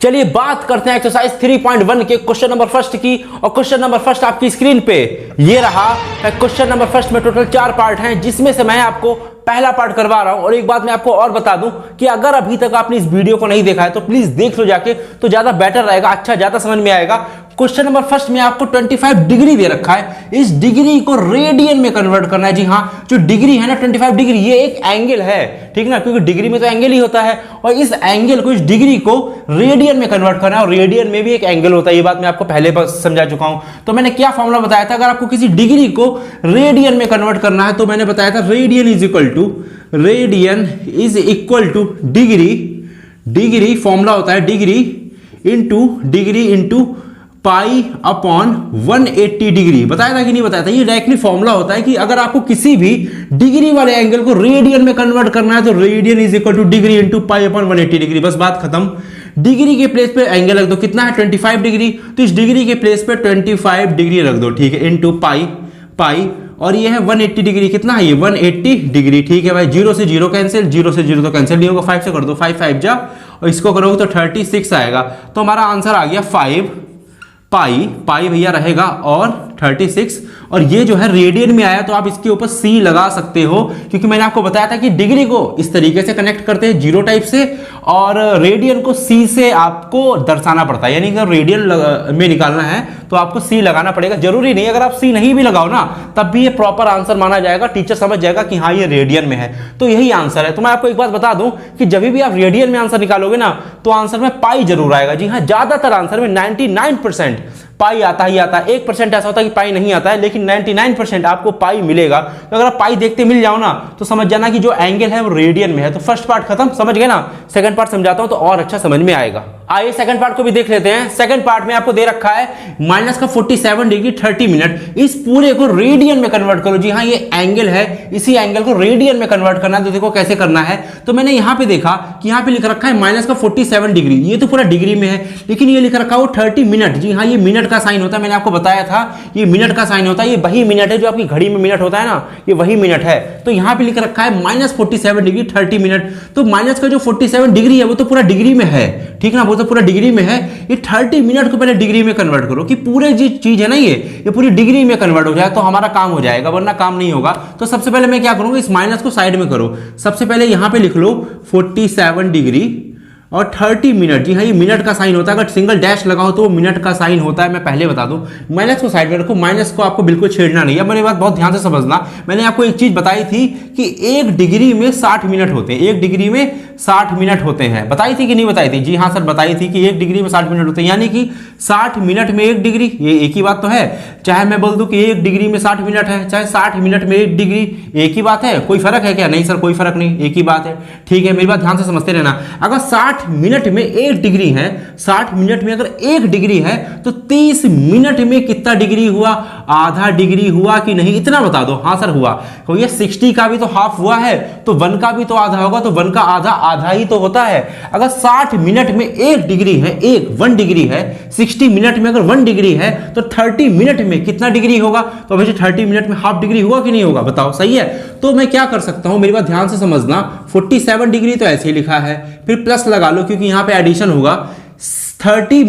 चलिए बात करते हैं एक्सरसाइज 3.1 के क्वेश्चन नंबर फर्स्ट की। और क्वेश्चन नंबर फर्स्ट आपकी स्क्रीन पे ये रहा। क्वेश्चन नंबर फर्स्ट में टोटल 4 पार्ट हैं, जिसमें से मैं आपको पहला पार्ट करवा रहा हूं। और एक बात मैं आपको और बता दूं कि अगर अभी तक आपने इस वीडियो को नहीं देखा है तो प्लीज देख लो जाके, तो ज्यादा बेटर रहेगा, अच्छा ज्यादा समझ में आएगा। क्वेश्चन नंबर फर्स्ट में आपको 25 डिग्री दे रखा है, इस डिग्री को रेडियन में कन्वर्ट करना है। जी हाँ, जो डिग्री है ना 25 डिग्री, ये एक एंगल है, ठीक ना, क्योंकि डिग्री में तो एंगल ही होता है। और इस एंगल को, इस डिग्री को रेडियन में कन्वर्ट करना है, और रेडियन में भी एक एंगल होता है। ये बात मैं आपको पहले समझा चुका हूं। तो मैंने क्या फॉर्मूला बताया था, अगर आपको किसी डिग्री को रेडियन में कन्वर्ट करना है तो मैंने बताया था radian is equal to degree formula होता है degree into pi upon 180 degree. बताया था कि नहीं बताया था? ये डायरेक्टली फॉर्मूला होता है कि अगर आपको किसी भी डिग्री वाले एंगल को रेडियन में कन्वर्ट करना है तो radian is equal to degree into pi upon 180 degree. बस बात खत्म। डिग्री के प्लेस पे एंगल रख दो, कितना है 25 डिग्री, तो इस डिग्री के प्लेस पे 25 डिग्री रख दो, ठीक है, इंटू पाई और ये है 180 डिग्री, कितना है ये 180 डिग्री, ठीक है भाई। 0 से 0 कैंसिल, 0 से 0 तो कैंसिल नहीं होगा, 5 से कर दो, 5 जा, और इसको करोगे तो 36 आएगा। तो हमारा आंसर आ गया 5 पाई भैया रहेगा और 36। और ये जो है रेडियन में आया तो आप इसके ऊपर सी लगा सकते हो, क्योंकि मैंने आपको बताया था कि डिग्री को इस तरीके से कनेक्ट करते हैं 0 टाइप से, और रेडियन को सी से आपको दर्शाना पड़ता है। यानी कि रेडियन में निकालना है तो आपको सी लगाना पड़ेगा। जरूरी नहीं, अगर आप सी नहीं भी लगाओ ना तब भी ये प्रॉपर आंसर माना जाएगा, टीचर समझ जाएगा कि हाँ ये रेडियन में है, तो यही आंसर है। तो मैं आपको एक बात बता दूं कि जब भी आप रेडियन में आंसर निकालोगे ना तो आंसर में पाई जरूर आएगा। जी हाँ, ज्यादातर आंसर में 99% पाई आता ही आता है। 1% ऐसा होता है कि पाई नहीं आता है, लेकिन 99% आपको पाई मिलेगा। तो अगर आप पाई देखते मिल जाओ ना तो समझ जाना कि जो एंगल है वो रेडियन में है। तो फर्स्ट पार्ट खत्म, समझ गए ना। सेकंड पार्ट समझाता हूं तो और अच्छा समझ में आएगा। आइए सेकंड पार्ट को भी देख लेते हैं। सेकंड पार्ट में आपको दे रखा है माइनस का 47 डिग्री 30 मिनट। इस पूरे को रेडियन में कन्वर्ट करो। जी हाँ, ये एंगल है, इसी एंगल को रेडियन में कन्वर्ट करना है। तो देखो कैसे करना है। तो मैंने यहां पे देखा कि यहां पे लिख रखा है माइनस का 47 डिग्री, ये तो पूरा डिग्री में है, लेकिन ये लिख रखा है वो 30 मिनट। जी हाँ, ये मिनट का साइन होता है, मैंने आपको बताया था ये मिनट का साइन होता है। ये वही मिनट है जो आपकी घड़ी में मिनट होता है ना, ये वही मिनट है। तो यहां पे लिख रखा है माइनस 47 डिग्री 30 मिनट। तो माइनस का जो 47 डिग्री है वो तो पूरा डिग्री में है, ठीक ना, वो तो पूरा डिग्री में है। ये 30 मिनट को पहले डिग्री में कन्वर्ट करो कि पूरे जो चीज है ना ये पूरी डिग्री में कन्वर्ट हो जाए तो हमारा काम हो जाएगा, वरना काम नहीं होगा। तो सबसे पहले मैं क्या करूंगा, इस माइनस को साइड में करो। सबसे पहले यहां पे लिख लो 47 डिग्री और 30 मिनट। जी हाँ, ये मिनट का साइन होता है, अगर सिंगल डैश लगाओ तो वो मिनट का साइन होता है। मैं पहले बता दूं, माइनस को साइड में रखो, माइनस को आपको बिल्कुल छेड़ना नहीं है। मेरी बात बहुत ध्यान से समझना। मैंने आपको एक चीज बताई थी कि 1 डिग्री में 60 मिनट होते हैं, 1 डिग्री में 60 मिनट होते हैं। बताई थी कि नहीं बताई थी? जी हाँ सर, बताई थी कि 1 डिग्री में 60 मिनट होते हैं, यानी कि 60 मिनट में 1 डिग्री, ये एक ही बात तो है। चाहे मैं बोल दूं कि 1 डिग्री में 60 मिनट है, चाहे 60 मिनट में 1 डिग्री, एक ही बात है। कोई फर्क है क्या? नहीं सर, कोई फर्क नहीं, एक ही बात है, ठीक है। मेरी बात ध्यान से समझते रहना। अगर 60 मिनट में 1 डिग्री है, 60 मिनट में अगर 1 डिग्री है तो 30 मिनट में कितना डिग्री हुआ? आधा डिग्री हुआ कि नहीं, इतना बता दो। हाँ सर हुआ। तो ये 60 का भी तो हाफ हुआ है, तो 1 का भी तो आधा होगा, तो 1 का आधा आधा ही तो होता है। अगर 60 मिनट में 1 डिग्री है, 1 डिग्री है, 60 मिनट में अगर 1 डिग्री है तो 30 मिनट में कितना डिग्री होगा? तो वैसे 30 मिनट में हाफ डिग्री हुआ कि नहीं होगा, बताओ, सही है। तो मैं क्या कर सकता हूं, मेरी बात ध्यान से समझना। 47 डिग्री तो ऐसे ही लिखा है, फिर प्लस लगा लो क्योंकि यहां पे एडिशन होगा। 30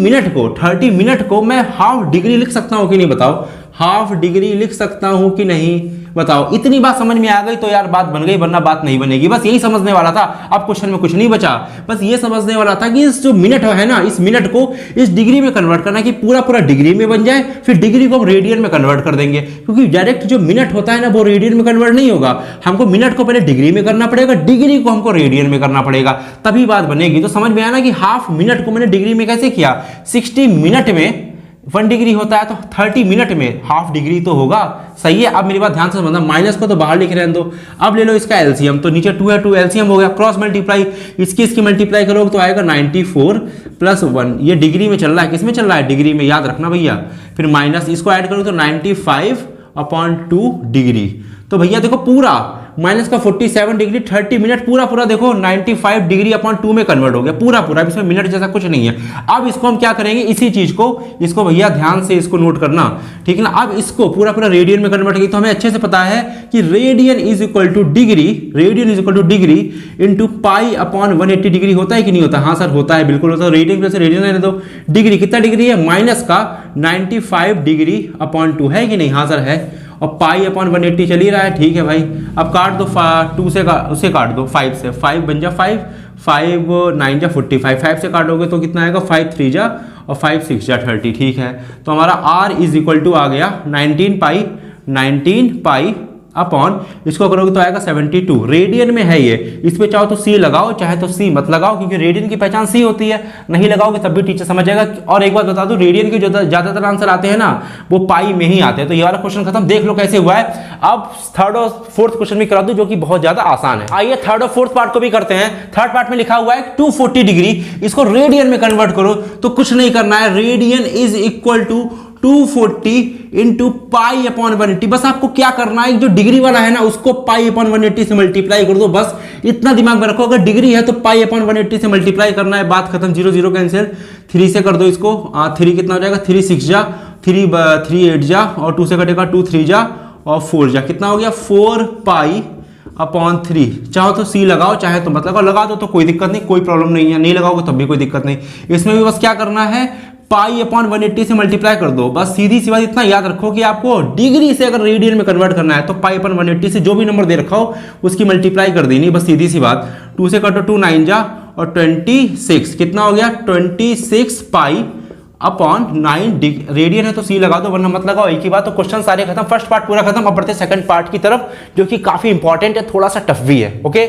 मिनट को मैं हाफ डिग्री लिख सकता हूं कि नहीं, बताओ। हाफ डिग्री लिख सकता हूं कि नहीं, बताओ। इतनी बात समझ में आ गई तो यार बात बन गई, वरना बात नहीं बनेगी। बस यही समझने वाला था, अब क्वेश्चन में कुछ नहीं बचा। बस ये समझने वाला था कि इस जो मिनट है ना, इस मिनट को इस डिग्री में कन्वर्ट करना कि पूरा डिग्री में बन जाए, फिर डिग्री को हम रेडियन में कन्वर्ट कर देंगे। क्योंकि डायरेक्ट जो मिनट होता है ना वो रेडियन में कन्वर्ट नहीं होगा, हमको मिनट को पहले डिग्री में करना पड़ेगा, डिग्री को हमको रेडियन में करना पड़ेगा, तभी बात बनेगी। तो समझ में आया ना कि हाफ मिनट को मैंने डिग्री में कैसे किया। 60 मिनट में 1 डिग्री होता है तो 30 मिनट में हाफ डिग्री तो होगा, सही है। अब मेरी बात ध्यान से समझना, माइनस को तो बाहर लिख रहने दो। अब ले लो इसका एलसीएम, तो नीचे 2 है, 2 एलसीएम हो गया, क्रॉस मल्टीप्लाई, इसकी मल्टीप्लाई करोगे तो आएगा 94 + 1। ये डिग्री में चल रहा है, किस में चल रहा है? डिग्री में, याद रखना भैया। फिर माइनस इसको ऐड करो तो 95/2 डिग्री। तो भैया देखो पूरा माइनस का 47 डिग्री 30 मिनट पूरा पूरा देखो 95 डिग्री अपॉन 2 में कन्वर्ट हो गया पूरा पूरा। इसमें मिनट जैसा कुछ नहीं है। अब इसको हम क्या करेंगे, इसी चीज को इसको भैया ध्यान से इसको नोट करना, ठीक है ना। अब इसको पूरा पूरा रेडियन में कन्वर्ट किया तो हमें अच्छे से पता है कि radian is equal to degree, radian is equal to degree into pi upon 180 degree होता है कि नहीं होता? हाँ सर होता है, बिल्कुल होता है। रेडियन प्लस रेडियन है तो डिग्री कितना डिग्री है? माइनस का 95 डिग्री अपॉन 2 है कि नहीं? हाँ सर है। और पाई अपॉन 180 चल ही रहा है, ठीक है भाई। अब काट दो 2 से उसे काट दो 5 से, 5 बन जा 5, 5 9 जा 45, 5 से काटोगे तो कितना आएगा? 5 3 जा और 5 6 जा 30, ठीक है। तो हमारा r इज इक्वल टू आ गया 19 पाई अपॉन इसको करोगे तो आएगा 72। रेडियन में है ये, इस पे चाहो तो सी लगाओ चाहे तो सी मत लगाओ, क्योंकि रेडियन की पहचान सी होती है। नहीं लगाओगे तब भी टीचर समझ जाएगा। और एक बात बता दूं, रेडियन के जो ज्यादातर आंसर आते हैं ना वो पाई में ही आते हैं। तो ये वाला क्वेश्चन खत्म। देख लो कैसे हुआ है। अब थर्ड और फोर्थ क्वेश्चन भी करा दूं जो कि बहुत ज्यादा आसान है। आइए थर्ड और फोर्थ पार्ट को भी करते हैं। थर्ड पार्ट में लिखा हुआ है 240 डिग्री, इसको रेडियन में कन्वर्ट करो तो कुछ नहीं करना है। Radian is equal to 240 into pi upon 180। बस आपको क्या करना है, जो डिग्री वाला है ना उसको पाई अपॉन 180 से मल्टीप्लाई कर दो। बस इतना दिमाग में रखो, अगर डिग्री है तो पाई अपॉन 180 से मल्टीप्लाई करना है, बात खत्म। 0 0 कैंसिल, 3 से कर दो इसको। 3 कितना हो जाएगा? 3 6 जा, 3 8 जा और 2 से कटेगा 2 3 जा और 4 जा। कितना हो गया? 4 पाई अपॉन 3। चाहो तो सी लगाओ चाहे तो मत लगाओ, लगा दो तो कोई दिक्कत नहीं, कोई प्रॉब्लम नहीं है। नहीं लगाओगे तब भी कोई दिक्कत नहीं। इसमें भी बस क्या करना है, पाई अपॉन 180 से मल्टीप्लाई कर दो। बस सीधी सी बात इतना याद रखो कि आपको डिग्री से अगर रेडियन में कन्वर्ट करना है तो पाई अपॉन 180 से जो भी नंबर दे रखा हो उसकी मल्टीप्लाई कर देनी, बस सीधी सी बात। 2 से कटो 2 9 जा और 26 कितना हो गया? 26 पाई अपॉन 9 रेडियन है तो सी लगा दो वरना मत लगाओ, एक ही बात। तो क्वेश्चन सारे खत्म, फर्स्ट पार्ट पूरा खत्म। अब बढ़ते सेकंड पार्ट की तरफ जो कि काफी इंपॉर्टेंट है, थोड़ा सा टफ भी है। ओके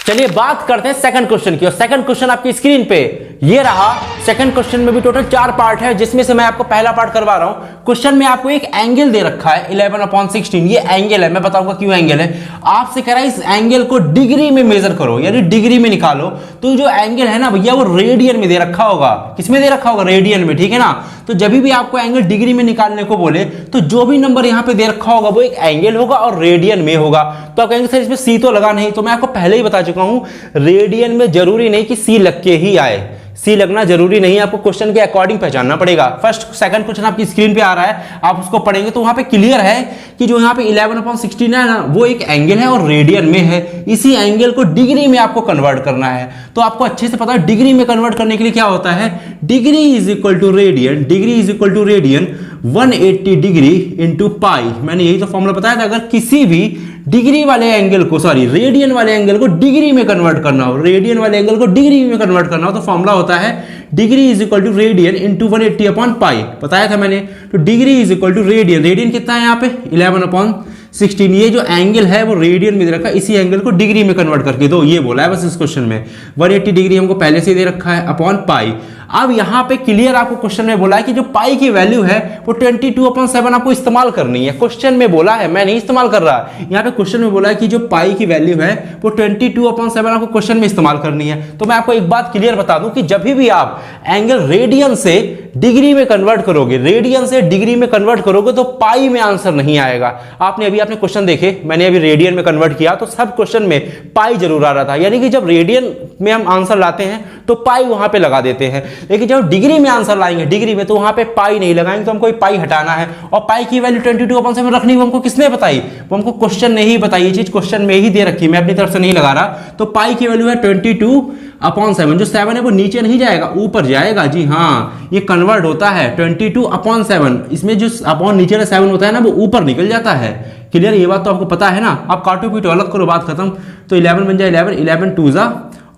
चलिए बात करते हैं सेकंड क्वेश्चन की। और सेकंड क्वेश्चन आपकी स्क्रीन पे ये रहा। सेकंड क्वेश्चन में भी टोटल 4 पार्ट है, जिसमें से मैं आपको पहला पार्ट करवा रहा हूं। क्वेश्चन में आपको एक एंगल दे रखा है 11/16। ये एंगल है, मैं बताऊंगा क्यों एंगल है। आपसे कह रहा है इस एंगल को डिग्री में मेजर करो, यानी डिग्री में निकालो। तो जो एंगल है ना भैया वो रेडियन में दे रखा होगा। किसमें दे रखा होगा? रेडियन में, ठीक है ना। तो जब भी आपको एंगल डिग्री में निकालने को बोले तो जो भी नंबर यहां पे दे रखा होगा वो एक एंगल होगा और रेडियन में होगा। तो आप कहेंगे सर इसमें सी तो लगा नहीं, तो मैं आपको पहले ही बता चुका हूं रेडियन में जरूरी नहीं कि सी लग के ही आए, सी लगना जरूरी नहीं है, आपको क्वेश्चन के अकॉर्डिंग पहचानना पड़ेगा। फर्स्ट सेकंड क्वेश्चन आपकी स्क्रीन पे आ रहा है, आप उसको पढ़ेंगे तो वहां पे क्लियर है कि जो यहाँ पे 11/16 है ना वो एक एंगल है और रेडियन में है। इसी एंगल को डिग्री में आपको कन्वर्ट करना है। तो आपको अच्छे से पता है डिग्री में कन्वर्ट करने के लिए क्या होता है, degree is equal to radian, degree is equal to radian 180 degree into pi. मैंने यही तो फॉर्मूला बताया था। अगर किसी भी डिग्री वाले एंगल को, सॉरी रेडियन वाले एंगल को डिग्री में कन्वर्ट करना हो, रेडियन वाले एंगल को डिग्री में कन्वर्ट करना हो तो फॉर्मूला होता है degree is equal to radian into 180 upon pi. बताया था मैंने। तो degree is equal to radian, radian कितना है यहाँ पे 11/16। ये जो एंगल है वो रेडियन में दे रखा है, इसी एंगल को डिग्री में कन्वर्ट करके दो, ये बोला है बस इस क्वेश्चन में। 180 डिग्री हमको पहले से दे रखा है अपॉन पाई। अब यहाँ पे क्लियर आपको क्वेश्चन में बोला है कि जो पाई की वैल्यू है वो 22/7 आपको इस्तेमाल करनी है। क्वेश्चन में बोला है, मैं नहीं इस्तेमाल कर रहा। यहाँ पे क्वेश्चन में बोला है कि जो पाई की वैल्यू है वो 22/7 आपको क्वेश्चन में इस्तेमाल करनी है। तो मैं आपको एक बात क्लियर बता दूं कि जब भी आप एंगल रेडियन से डिग्री में कन्वर्ट करोगे, रेडियन से डिग्री में कन्वर्ट करोगे तो पाई में आंसर नहीं आएगा। आपने क्वेश्चन देखे, मैंने अभी रेडियन में कन्वर्ट किया तो सब क्वेश्चन में पाई जरूर आ रहा था। यानी कि जब रेडियन में हम आंसर लाते हैं तो पाई वहां पे लगा देते हैं, लेकिन जब डिग्री में आंसर लाएंगे डिग्री में तो वहां पे पाई नहीं लगाएंगे। तो हमको पाई हटाना है और पाई की वैल्यू 22/7 रखनी है। हमको किसने बताई? वो हमको क्वेश्चन ने ही बताई। ये चीज क्वेश्चन में ही दे रखी है, मैं अपनी तरफ से नहीं लगा रहा। तो पाई की वैल्यू है 22/7। जो 7 है वो नीचे नहीं जाएगा, ऊपर जाएगा। जी हाँ, ये कन्वर्ट होता है 22/7। इसमें जो अपॉन नीचे वाला 7 होता है ना वो ऊपर निकल जाता है। क्लियर, ये बात तो आपको पता है ना। आप काटो पीटो अलग करो, बात खत्म। तो 11 बन जाए 11, 11 2 जा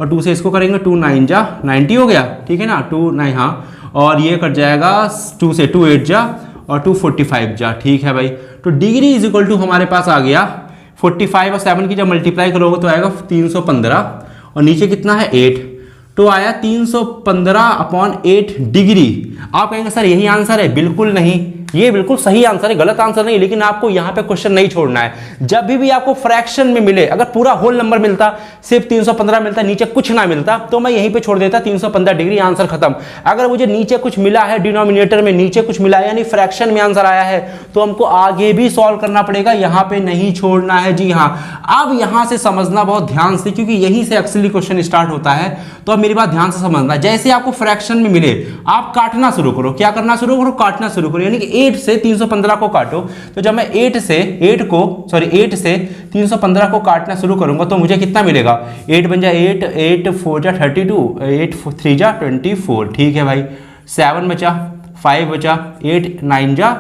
और 2 से इसको करेंगे 2 9 जा 90 हो गया, ठीक है ना। 2 9 हाँ, और ये कट जाएगा 2 से 2 8 जा और 2 45 जा, ठीक है भाई। तो डिग्री इज इक्वल टू हमारे पास आ गया 45 और 7 की जब मल्टीप्लाई करोगे तो आएगा 315 और नीचे कितना है 8, तो आया 315/8 डिग्री। आप कहेंगे सर यही आंसर है, बिल्कुल नहीं, ये बिल्कुल सही आंसर है, गलत आंसर नहीं, लेकिन आपको यहां पे क्वेश्चन नहीं छोड़ना है। जब भी आपको फ्रैक्शन में मिले, अगर पूरा होल नंबर मिलता, सिर्फ 315 मिलता, नीचे कुछ ना मिलता, तो मैं यहीं पे छोड़ देता 315 डिग्री, आंसर खत्म। अगर मुझे नीचे कुछ मिला है, डिनोमिनेटर में नीचे कुछ मिला है, यानी फ्रैक्शन में आंसर आया है, तो हमको आगे भी सॉल्व करना पड़ेगा, यहां पे नहीं छोड़ना है। जी हाँ, अब यहां से समझना बहुत ध्यान से, क्योंकि यहीं से एक्चुअली क्वेश्चन स्टार्ट होता है। तो अब मेरी बात ध्यान से समझना, जैसे आपको फ्रैक्शन में मिले, आप काटना शुरू करो। क्या करना शुरू करो? काटना शुरू करो। यानी कि 8 से 315 को काटो, तो जब मैं 8 से 315 को काटना शुरू करूंगा तो मुझे कितना मिलेगा? 8 बन जाए 8, 8 4 जा 32, 8 3 जा 24, ठीक है भाई। 7 बचा, 5 बचा, 8 9 जा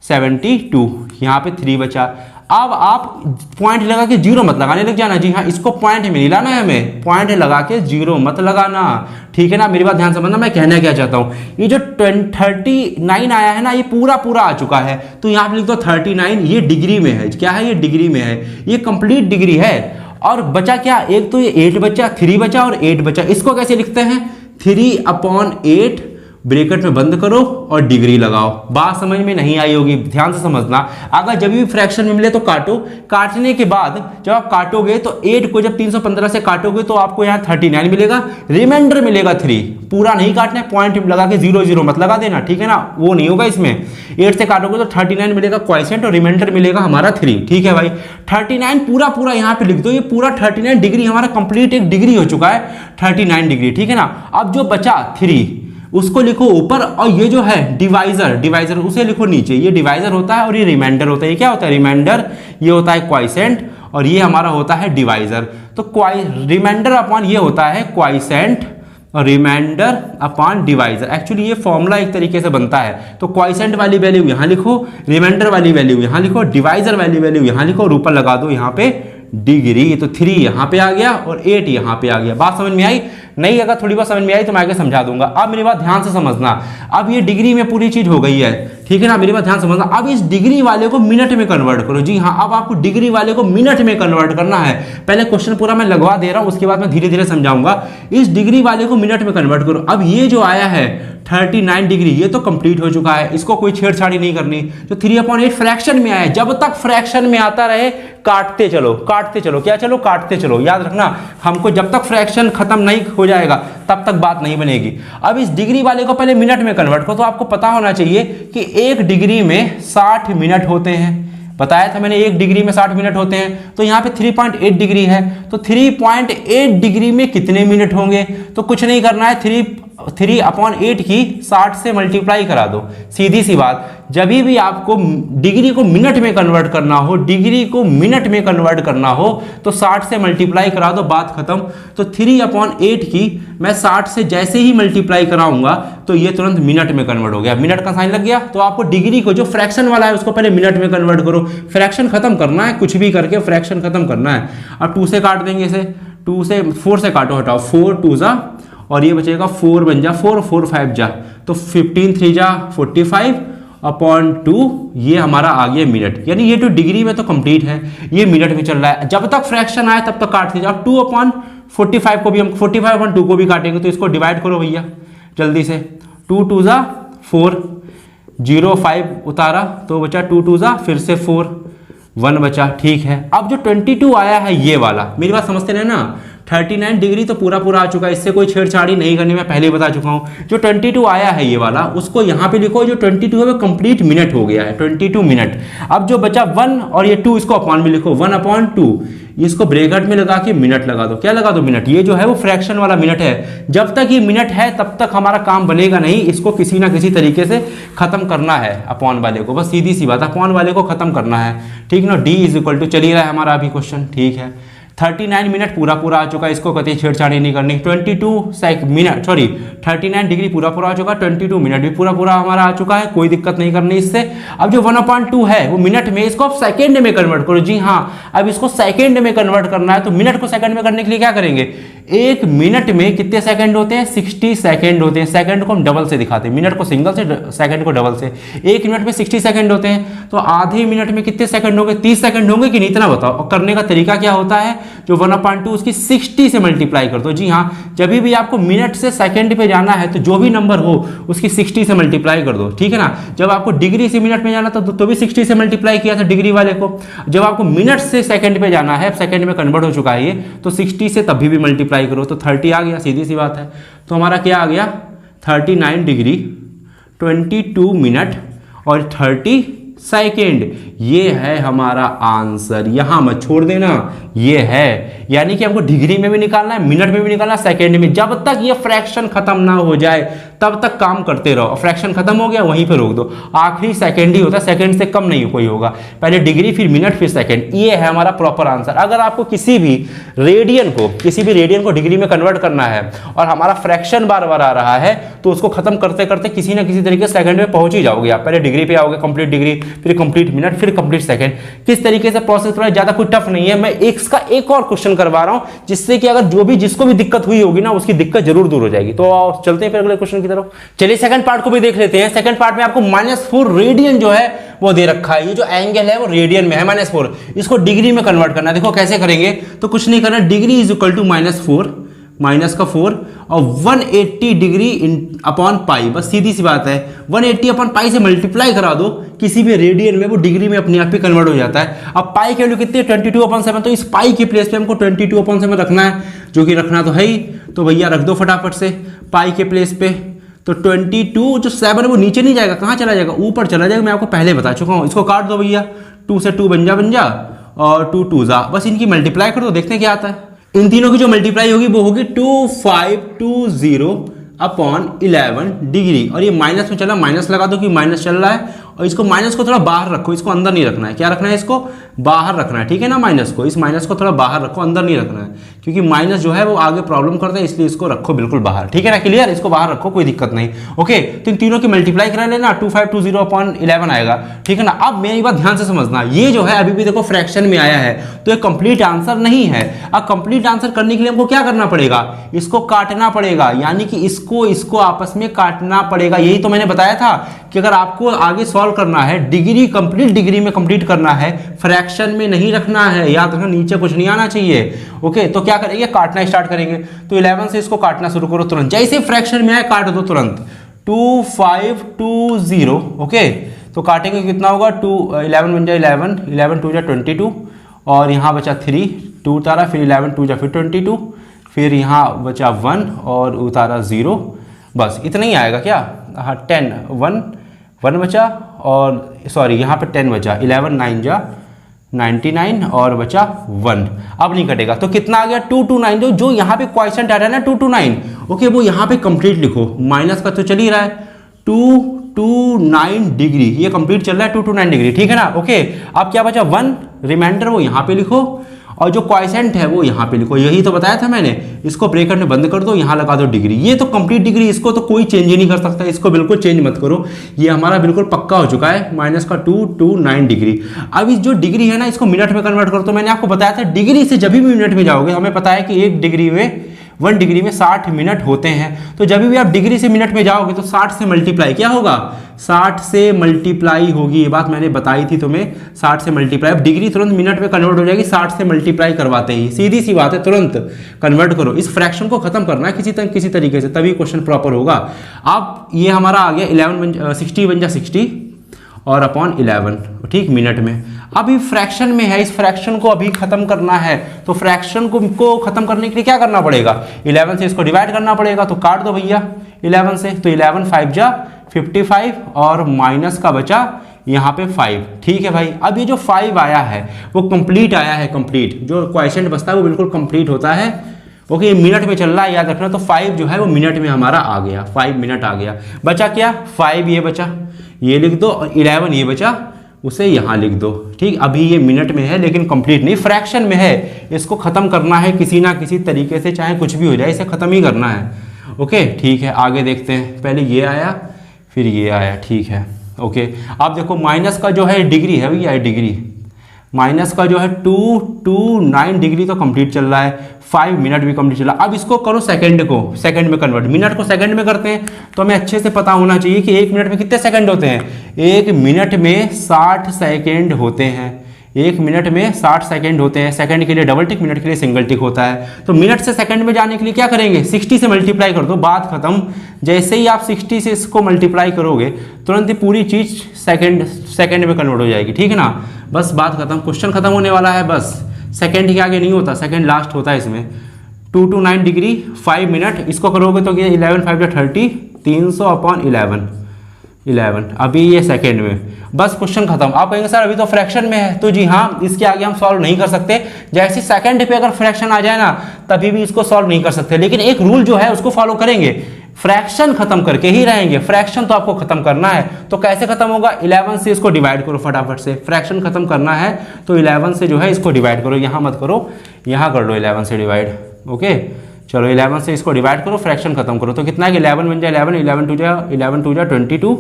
72, यहाँ पे 3 बचा। अब आप पॉइंट लगा के जीरो मत लगाने लग जाना। जी हाँ, इसको पॉइंट में नहीं लाना है, हमें पॉइंट लगा के जीरो मत लगाना, ठीक है ना। मेरी बात ध्यान समझना, मैं कहना क्या चाहता हूं। ये जो 39 आया है ना, ये पूरा आ चुका है, तो यहां पे लिख दो 39, ये डिग्री में है। क्या है? ये डिग्री में है, ये कंप्लीट डिग्री है। और बचा क्या? एक तो ये 8 बचा, 3 बचा और 8 बचा। इसको कैसे लिखते हैं? 3/8 ब्रैकेट में बंद करो और डिग्री लगाओ। बात समझ में नहीं आई होगी, ध्यान से समझना। अगर जब भी फ्रैक्शन में मिले तो काटो, काटने के बाद जब आप काटोगे तो 8 को जब 315 से काटोगे तो आपको यहाँ 39 मिलेगा, रिमाइंडर मिलेगा 3। पूरा नहीं काटना है, पॉइंट लगा के 0 0 मत लगा देना, ठीक है ना, वो नहीं होगा इसमें। 8 से काटोगे तो 39 मिलेगा क्वाइसेंट और रिमाइंडर मिलेगा हमारा 3, ठीक है भाई। 39 पूरा यहाँ पे लिख दो, ये पूरा 39 डिग्री हमारा कंप्लीट एक डिग्री हो चुका है, 39 डिग्री, ठीक है ना। अब जो बचा 3 उसको लिखो ऊपर, और ये जो है डिवाइजर उसे लिखो नीचे। ये डिवाइजर होता है और ये रिमाइंडर होता है। ये क्या होता है? रिमाइंडर। ये होता है क्वाइसेंट और ये हमारा होता है डिवाइजर। तो रिमाइंडर अपॉन ये होता है क्वाइसेंट और रिमाइंडर अपॉन डिवाइजर। एक्चुअली ये फॉर्मूला एक तरीके से बनता है। तो क्वाइसेंट वाली वैल्यू यहाँ लिखो, रिमाइंडर वाली वैल्यू यहाँ लिखो, डिवाइजर वाली वैल्यू यहाँ लिखो और ऊपर लगा दो यहाँ पे डिग्री। तो 3 यहाँ पे आ गया और 8 यहाँ पे आ गया। बात समझ में आई? नहीं, अगर थोड़ी बात समझ में आई तो मैं आगे समझा दूंगा। अब मेरी बात ध्यान से समझना, अब ये डिग्री में पूरी चीज हो गई है, ठीक है ना। मेरी बात ध्यान समझना, अब इस डिग्री वाले को मिनट में कन्वर्ट करो। जी हाँ, अब आपको डिग्री वाले को मिनट में कन्वर्ट करना है। पहले क्वेश्चन पूरा मैं लगवा दे रहा हूं, उसके बाद मैं धीरे धीरे समझाऊंगा। इस डिग्री वाले को मिनट में कन्वर्ट करो। अब ये जो आया है 39 डिग्री, ये तो कंप्लीट हो चुका है, इसको कोई छेड़छाड़ी नहीं करनी। जो 3/8 फ्रैक्शन में आया, जब तक फ्रैक्शन में आता रहे काटते चलो, काटते चलो। क्या चलो? काटते चलो। याद रखना, हमको जब तक फ्रैक्शन खत्म नहीं हो जाएगा तब तक बात नहीं बनेगी। अब इस डिग्री वाले को पहले मिनट में कन्वर्ट करो। तो आपको पता होना चाहिए कि 1 डिग्री में 60 मिनट होते हैं। बताया था मैंने, 1 डिग्री में 60 मिनट होते हैं। तो यहाँ पे 3.8 डिग्री है, तो 3.8 डिग्री में कितने मिनट होंगे? तो कुछ नहीं करना है, 3/8 की 60 से मल्टीप्लाई करा दो। सीधी सी बात, जब भी आपको डिग्री को मिनट में कन्वर्ट करना हो, डिग्री को मिनट में कन्वर्ट करना हो तो 60 से मल्टीप्लाई करा दो, बात खत्म। तो 3/8 की मैं 60 से जैसे ही मल्टीप्लाई कराऊंगा तो ये तुरंत मिनट में कन्वर्ट हो गया। मिनट का साइन लग गया। तो आपको डिग्री को, जो फ्रैक्शन वाला है उसको पहले मिनट में कन्वर्ट करो। फ्रैक्शन खत्म करना है, कुछ भी करके फ्रैक्शन खत्म करना है। अब 2 से काट देंगे इसे, 2 से 4 से काटो, हटाओ, 4 2 जा और ये बचेगा 4 बन जा 4 4 5 जा, तो 15 3 जा 45/2, ये हमारा आ गया मिनट। यानी ये तो डिग्री में तो कंप्लीट है, ये मिनट में चल रहा है। जब तक फ्रैक्शन आए तब तक काटते जाओ। 2/45 को भी हम 45/2 को भी काटेंगे, तो इसको डिवाइड करो भैया जल्दी से। 2 2 जा 4, 0 5 उतारा तो बचा 2 2 जा फिर से 4, 1 बचा, ठीक है। अब जो 22 आया है ये वाला, मेरी बात समझते हैं ना, 39 डिग्री तो पूरा आ चुका है, इससे कोई छेड़छाड़ी नहीं करनी, मैं पहले ही बता चुका हूं। जो 22 आया है ये वाला, उसको यहां पे लिखो, जो 22 है वो कंप्लीट मिनट हो गया है, 22 मिनट। अब जो बचा 1 और ये 2, इसको अपॉन में लिखो, 1/2, इसको ब्रैकेट में लगा के मिनट लगा दो। क्या लगा दो? मिनट। ये जो है वो फ्रैक्शन वाला मिनट है। जब तक ये मिनट है तब तक हमारा काम बनेगा नहीं, इसको किसी ना किसी तरीके से खत्म करना है अपॉन वाले को। बस सीधी सी बात, अपॉन वाले को खत्म करना है, ठीक ना। D = चल ही रहा है हमारा अभी क्वेश्चन, ठीक है। 39 मिनट पूरा आ चुका है, इसको कतई छेड़छाड़ी नहीं करनी। 39 डिग्री पूरा आ चुका है, 22 मिनट भी पूरा हमारा आ चुका है, कोई दिक्कत नहीं करनी इससे। अब जो 1/2 है वो मिनट में, इसको आप सेकेंड में कन्वर्ट करो। जी हाँ, अब इसको सेकेंड में कन्वर्ट करना है, तो मिनट को सेकेंड में करने के लिए क्या करेंगे? एक मिनट में कितने सेकंड होते हैं? 60 सेकंड होते हैं। सेकंड को हम डबल से दिखाते हैं, मिनट को सिंगल से, सेकंड को डबल से। एक मिनट में 60 सेकंड होते हैं, तो आधे मिनट में कितने सेकंड होंगे? 30 सेकंड होंगे कि नहीं? इतना बताओ। और करने का तरीका क्या होता है? जो 1/2 उसकी 60 से मल्टीप्लाई कर दो। जी हाँ, जब भी आपको मिनट से सेकंड पे जाना है तो जो भी नंबर हो उसकी 60 से मल्टीप्लाई कर दो, ठीक है ना। जब आपको डिग्री से मिनट में जाना था तो भी 60 से मल्टीप्लाई किया था डिग्री वाले को। जब आपको मिनट से सेकंड पे जाना है, सेकंड में कन्वर्ट हो चुका है ये, तो 60 से तभी भी मल्टीप्लाई करो, तो 30 आ गया, सीधी सी बात है। तो हमारा क्या आ गया? 39 डिग्री 22 मिनट और 30 सेकेंड। ये है हमारा आंसर, यहां मत छोड़ देना, ये है। यानी कि हमको डिग्री में भी निकालना है, मिनट में भी निकालना है, सेकंड में। जब तक ये फ्रैक्शन खत्म ना हो जाए तब तक काम करते रहो। फ्रैक्शन खत्म हो गया वहीं पे रोक दो। आखिरी सेकंड ही होता है, सेकंड से कम नहीं कोई होगा। पहले डिग्री, फिर मिनट, फिर सेकंड। ये है हमारा प्रॉपर आंसर। अगर आपको किसी भी रेडियन को डिग्री में कन्वर्ट करना है और हमारा फ्रैक्शन बार बार आ रहा है, तो उसको खत्म करते करते किसी ना किसी तरीके से सेकंड में पहुंच ही जाओगे आप। पहले डिग्री पे आओगे, कंप्लीट डिग्री, फिर कंप्लीट मिनट, फिर कंप्लीट सेकंड। किस तरीके से प्रोसेस करना है, ज्यादा कोई टफ नहीं है। मैं इसका एक और क्वेश्चन करवा रहा हूं, जिससे कि अगर जिसको भी दिक्कत हुई होगी ना, उसकी दिक्कत जरूर दूर हो जाएगी। तो चलते हैं फिर अगले क्वेश्चन की तरफ। चलिए सेकंड पार्ट को भी देख लेते हैं। सेकंड पार्ट में आपको -4 रेडियन जो है वो दे रखा है। ये जो एंगल है वो रेडियन में है, -4। इसको डिग्री में कन्वर्ट करना है। देखो कैसे करेंगे, तो कुछ नहीं करना, degree is equal to -4, minus का 4 और 180 डिग्री अपॉन पाई। बस सीधी सी बात है, 180 अपॉन पाई से मल्टीप्लाई करा दो किसी भी रेडियन में, वो डिग्री में अपने आप ही कन्वर्ट हो जाता है। अब पाई की वैल्यू कितनी है? 22/7। तो इस पाई की प्लेस पे हमको 22/7 रखना है, जो कि रखना तो है ही। तो भैया रख दो फटाफट से पाई के प्लेस पे। तो 22 जो 7 वो नीचे नहीं जाएगा, कहाँ चला जाएगा? ऊपर चला जाएगा। मैं आपको पहले बता चुका हूँ। इसको काट दो भैया, 2 से 2 बन जा और 2 2 जा। बस इनकी मल्टीप्लाई कर दो, देखते हैं क्या आता है। इन तीनों की जो मल्टीप्लाई होगी वो होगी 2520 अपॉन 11 डिग्री। और ये माइनस में चला, माइनस लगा दो कि माइनस चल रहा है। और इसको माइनस को थोड़ा बाहर रखो, इसको अंदर नहीं रखना है। क्या रखना है? इसको बाहर रखना है, ठीक है ना। माइनस को, इस माइनस को थोड़ा बाहर रखो, अंदर नहीं रखना है, क्योंकि माइनस जो है वो आगे प्रॉब्लम करता है, इसलिए इसको रखो बिल्कुल बाहर, ठीक है ना। क्लियर? इसको बाहर रखो, कोई दिक्कत नहीं। ओके, तो इन तीनों की मल्टीप्लाई करा लेना, 2520 अपॉन 11 आएगा, ठीक है ना। अब मेरी बात ध्यान से समझना, ये जो है अभी भी देखो फ्रैक्शन में आया है, तो ये कंप्लीट आंसर नहीं है। अब कंप्लीट आंसर करने के लिए हमको क्या करना पड़ेगा? इसको काटना पड़ेगा, यानी कि इसको आपस में काटना पड़ेगा। यही तो मैंने बताया था कि अगर आपको आगे सॉल्व करना है, डिग्री कंप्लीट डिग्री में कंप्लीट करना है, फ्रैक्शन में नहीं रखना है। याद रखना, नीचे कुछ नहीं आना चाहिए। ओके, तो क्या करेंगे? काटना स्टार्ट करेंगे। तो 11 से इसको काटना शुरू करो तुरंत, जैसे फ्रैक्शन में आए काट दो तुरंत। 2520। ओके, तो काटेंगे कितना होगा? 11 बन जाए 11, 11 2 जा 22 और यहाँ बचा 3, 2 उतारा, फिर 11 2 जा फिर 22, फिर यहाँ बचा 1 और उतारा 0। बस इतना ही आएगा क्या? हाँ, 10 1 बचा, और सॉरी यहाँ पे 10 बचा, 11 9 जा 99 और बचा 1। अब नहीं कटेगा, तो कितना आ गया? 229। जो यहाँ पे क्वेश्चन आ रहा है ना 229, ओके, वो यहाँ पे कंप्लीट लिखो। माइनस का तो चल ही रहा है, 229 डिग्री, ये कंप्लीट चल रहा है 229 डिग्री, ठीक है ना। ओके, अब क्या बचा? 1 रिमाइंडर, वो यहाँ पे लिखो, और जो क्वाइसेंट है वो यहाँ पे लिखो। यही तो बताया था मैंने। इसको ब्रैकेट में बंद कर दो, यहाँ लगा दो डिग्री। ये तो कंप्लीट डिग्री, इसको तो कोई चेंज ही नहीं कर सकता, इसको बिल्कुल चेंज मत करो। ये हमारा बिल्कुल पक्का हो चुका है, माइनस का 229 डिग्री। अब इस जो डिग्री है ना, इसको मिनट में कन्वर्ट करो। तो मैंने आपको बताया था, डिग्री से जब भी मिनट में जाओगे, हमें पता है कि 1 डिग्री में 60 मिनट होते हैं। तो जब भी आप डिग्री से मिनट में जाओगे तो 60 से मल्टीप्लाई क्या होगा? 60 से मल्टीप्लाई होगी। ये बात मैंने बताई थी तुम्हें, 60 से मल्टीप्लाई। अब डिग्री तुरंत मिनट में कन्वर्ट हो जाएगी 60 से मल्टीप्लाई करवाते ही। सीधी सी बात है, तुरंत कन्वर्ट करो। इस फ्रैक्शन को खत्म करना है किसी तरीके से, तभी क्वेश्चन प्रॉपर होगा। अब ये हमारा आ गया 60 बन जा 60 और अपॉन 11, ठीक, मिनट में। अभी फ्रैक्शन में है, इस फ्रैक्शन को अभी खत्म करना है। तो फ्रैक्शन को खत्म करने के लिए क्या करना पड़ेगा? 11 से इसको डिवाइड करना पड़ेगा। तो काट दो भैया 11 से, तो 11 5 जा 55 और माइनस का बचा यहाँ पे 5, ठीक है भाई। अब ये जो 5 आया है वो कंप्लीट आया है, कंप्लीट जो क्वेश्चन बचता है वो बिल्कुल कंप्लीट होता है। ओके, ये मिनट में चल रहा है, याद रखना। तो 5 जो है वो मिनट में हमारा आ गया, 5 मिनट आ गया। बचा क्या? 5 ये बचा, ये लिख दो, और 11 ये बचा, उसे यहाँ लिख दो, ठीक। अभी ये मिनट में है लेकिन कंप्लीट नहीं, फ्रैक्शन में है। इसको खत्म करना है किसी ना किसी तरीके से, चाहे कुछ भी हो जाए, इसे खत्म ही करना है। ओके, ठीक है, आगे देखते हैं। पहले ये आया, फिर ये आया, ठीक है। ओके, अब देखो माइनस का जो है डिग्री है भैया, डिग्री माइनस का जो है 229 डिग्री तो कंप्लीट चल रहा है, 5 मिनट भी कंप्लीट चल रहा है। अब इसको करो सेकंड को सेकंड में कन्वर्ट, मिनट को सेकंड में करते हैं तो हमें अच्छे से पता होना चाहिए कि 1 मिनट में कितने सेकंड होते हैं। 1 मिनट में 60 सेकंड होते हैं, 1 मिनट में 60 सेकंड होते हैं। सेकंड के लिए डबल टिक, मिनट के लिए सिंगल टिक होता है। तो मिनट से सेकंड में जाने के लिए क्या करेंगे, 60 से मल्टीप्लाई कर दो, बात खत्म। जैसे ही आप 60 से इसको मल्टीप्लाई करोगे तुरंत ही पूरी चीज सेकंड में कन्वर्ट हो जाएगी, ठीक है ना। बस बात खत्म, क्वेश्चन खत्म होने वाला है। बस सेकंड के आगे नहीं होता, सेकंड लास्ट होता है इसमें। 229 डिग्री 5 मिनट, इसको करोगे तो ये 11 5 30, 300 अपॉन 11, अभी ये सेकंड में। बस क्वेश्चन खत्म। आप कहेंगे सर अभी तो फ्रैक्शन में है, तो जी हाँ, इसके आगे हम सॉल्व नहीं कर सकते। जैसे सेकंड पे अगर फ्रैक्शन आ जाए ना तभी भी इसको सॉल्व नहीं कर सकते, लेकिन एक रूल जो है उसको फॉलो करेंगे, फ्रैक्शन खत्म करके ही रहेंगे। फ्रैक्शन तो आपको खत्म करना है, तो कैसे खत्म होगा, 11 से इसको डिवाइड करो फटाफट से। फ्रैक्शन खत्म करना है तो 11 से जो है इसको डिवाइड करो, यहाँ मत करो, यहाँ कर लो 11 से डिवाइड। ओके चलो 11 से इसको डिवाइड करो, फ्रैक्शन खत्म करो। तो कितना है कि 11 बन जाए 11, 11 टू जा 22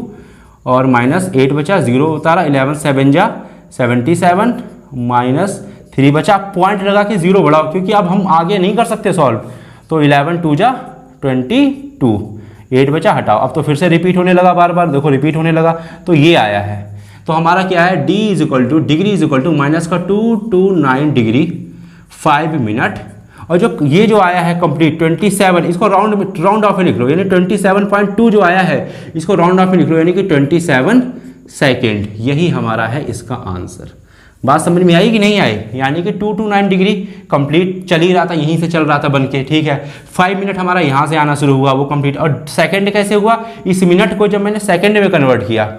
और माइनस 8 बचा, 0 उतारा, 11 7 जा 77 माइनस 3 बचा। पॉइंट लगा के 0 बढ़ाओ क्योंकि अब हम आगे नहीं कर सकते सॉल्व। तो 11 टू जा 22, 8 बचा, हटाओ। अब तो फिर से रिपीट होने लगा, बार बार देखो रिपीट होने लगा, तो ये आया है। तो हमारा क्या है, d is equal to degree is equal to minus का 229 डिग्री 5 मिनट, और जो ये जो आया है कंप्लीट 27, इसको राउंड ऑफ में लिख लो, यानी 27.2 जो आया है इसको राउंड ऑफ में लिख लो, यानी कि 27 सेकेंड। यही हमारा है इसका आंसर। बात समझ में आई कि नहीं आई, यानी कि 229 डिग्री कंप्लीट चल ही रहा था, यहीं से चल रहा था बन के, ठीक है। 5 मिनट हमारा यहाँ से आना शुरू हुआ, वो कंप्लीट। और सेकंड कैसे हुआ, इस मिनट को जब मैंने सेकंड में कन्वर्ट किया,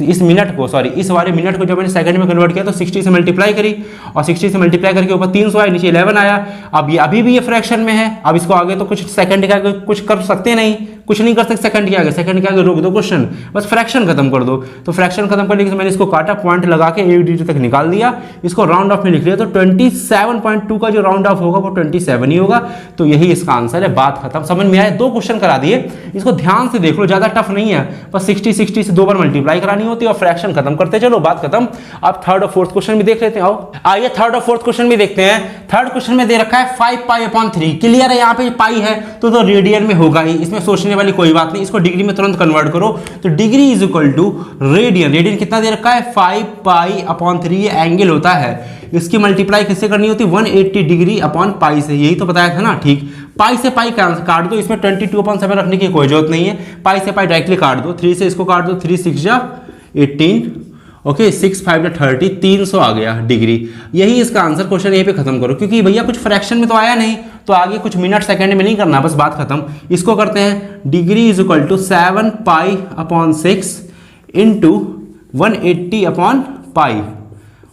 इस मिनट को सॉरी इस वाले मिनट को जब मैंने सेकंड में कन्वर्ट किया तो 60 से मल्टीप्लाई करी, और 60 से मल्टीप्लाई करके ऊपर 300 आया, नीचे 11 आया। अब ये अभी भी ये फ्रैक्शन में है, अब इसको आगे तो कुछ सेकंड के आगे कुछ कर सकते नहीं, कुछ नहीं कर सकते सेकंड के आगे, सेकंड के आगे रोक दो क्वेश्चन, बस फ्रैक्शन खत्म कर दो। तो फ्रैक्शन खत्म करने के मैंने इसको काटा, पॉइंट लगा के 1 डिजिट तक निकाल दिया, इसको राउंड ऑफ में लिख लिया। तो 27.2 का जो राउंड ऑफ होगा वो 27 ही होगा। तो यही इसका आंसर है, बात खत्म। समझ में आया, 2 क्वेश्चन करा दिए, इसको ध्यान से देख लो, ज्यादा टफ नहीं है, बस 60 से 2 बार मल्टीप्लाई करानी होती है और फ्रैक्शन खत्म करते चलो, बात खत्म। अब थर्ड और फोर्थ क्वेश्चन भी देख लेते हैं। आओ आइए थर्ड और फोर्थ क्वेश्चन भी देखते हैं। थर्ड क्वेश्चन में दे रखा है 5 पाई अपॉन 3, क्लियर है, यहाँ पे पाई है तो रेडियन में होगा ही, इसमें सोचने वाली कोई बात नहीं। इसको डिग्री में तुरंत कन्वर्ट करो, तो degree is equal to radian. Radian कितना दे रखा है, 5 पाई अपॉन 3, ये एंगल होता है, इसकी मल्टीप्लाई किससे करनी होती है, 180 डिग्री अपॉन पाई से, यही तो बताया था ना, ठीक। पाई से पाई काट दो, इसमें 22/7 रखने की कोई जरूरत नहीं है, पाई से पाई डायरेक्टली काट दो, 3 से इसको काट दो, 3 6 जा 18, ओके 6 5 जा 30, 300 आ गया डिग्री। यही इसका आंसर, क्वेश्चन यहीं पे खत्म करो, क्योंकि भैया कुछ फ्रैक्शन में तो आया नहीं, तो आगे कुछ मिनट सेकंड में नहीं करना, बस बात खत्म। इसको करते हैं, degree is equal to 7 pi upon 6 into 180 upon pi,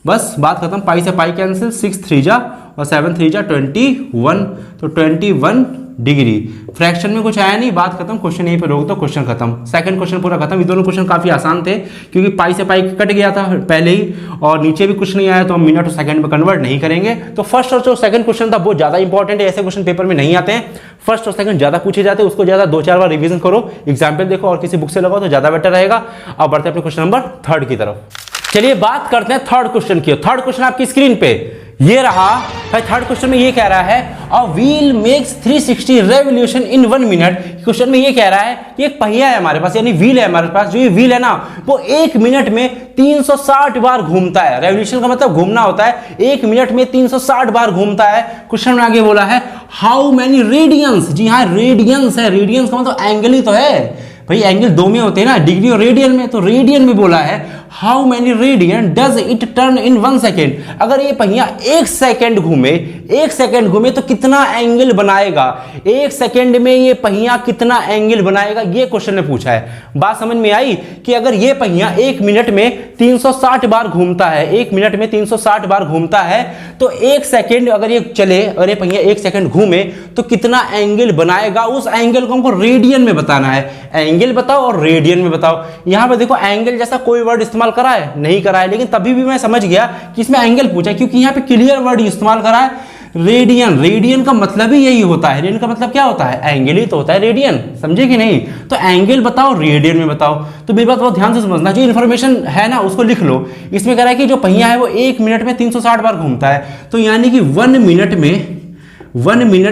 बस बात खत्म। पाई से पाई कैंसिल, 6 3 जा और 7 3 जा 21, तो 21 डिग्री। फ्रैक्शन में कुछ आया नहीं, बात खत्म, क्वेश्चन यहीं पे रोक दो, क्वेश्चन खत्म। सेकंड क्वेश्चन पूरा खत्म। ये दोनों क्वेश्चन काफी आसान थे क्योंकि पाई से पाई कट गया था पहले ही, और नीचे भी कुछ नहीं आया, तो हम मिनट और सेकंड में कन्वर्ट नहीं करेंगे। तो फर्स्ट और जो सेकंड क्वेश्चन था वो ज्यादा इंपॉर्टेंट है, ऐसे क्वेश्चन पेपर में नहीं आते हैं, फर्स्ट और सेकंड ज्यादा पूछे जाते हैं, उसको ज्यादा 2-4 बार रिवीजन करो, एग्जाम्पल देखो और किसी बुक से लगाओ तो ज्यादा बेटर रहेगा। अब बढ़ते हैं अपने क्वेश्चन नंबर 3 की तरफ। चलिए बात करते हैं थर्ड क्वेश्चन की। थर्ड क्वेश्चन आपकी स्क्रीन पे ये रहा भाई। थर्ड क्वेश्चन में ये कह रहा है a wheel makes 360 revolution in 1 minute. Question में ये कह रहा है कि एक पहिया है हमारे पास, यानी व्हील है हमारे पास, जो ये व्हील है ना वो 1 मिनट में 360 बार घूमता है। रेवोल्यूशन का मतलब घूमना होता है, 1 मिनट में 360 बार घूमता है। क्वेश्चन में आगे बोला है हाउ मैनी रेडियंस, जी हाँ रेडियंस है, रेडियंस का मतलब एंगल ही तो है भाई, एंगल 2 में होते हैं ना, डिग्री और रेडियन में, तो रेडियन में बोला है how many radian does it turn in 1 second. अगर ये पहिया 1 सेकेंड घूमे, 1 सेकेंड घूमे तो कितना एंगल बनाएगा, 1 सेकेंड में ये पहिया कितना एंगल बनाएगा, ये क्वेश्चन ने पूछा है। बात समझ में आई कि अगर ये पहिया 1 मिनट में 360 बार घूमता है, 1 मिनट में 360 बार घूमता है, तो 1 सेकेंड अगर ये चले, अगर ये पहिया 1 सेकेंड घूमे तो कितना एंगल बनाएगा, उस एंगल को हमको रेडियन में बताना है। एंगल बताओ और रेडियन में बताओ। यहां पे देखो एंगल जैसा कोई वर्ड इस्तेमाल करा है नहीं करा है, लेकिन तभी भी मैं समझ गया कि इसमें एंगल पूछा है, क्योंकि यहां पे क्लियर वर्ड इस्तेमाल करा है रेडियन। रेडियन का मतलब ही यही होता है। रेडियन का मतलब क्या होता है? एंगल ही तो होता है रेडियन, समझे कि नहीं? तो एंगल बताओ, रेडियन में बताओ। तो मेरी बात बहुत ध्यान से समझना, जो इन्फॉर्मेशन है ना उसको लिख लो। इसमें कह रहा है कि जो पहिया है वो 1 मिनट में 360 बार घूमता है, तो यानी कि 1 मिनट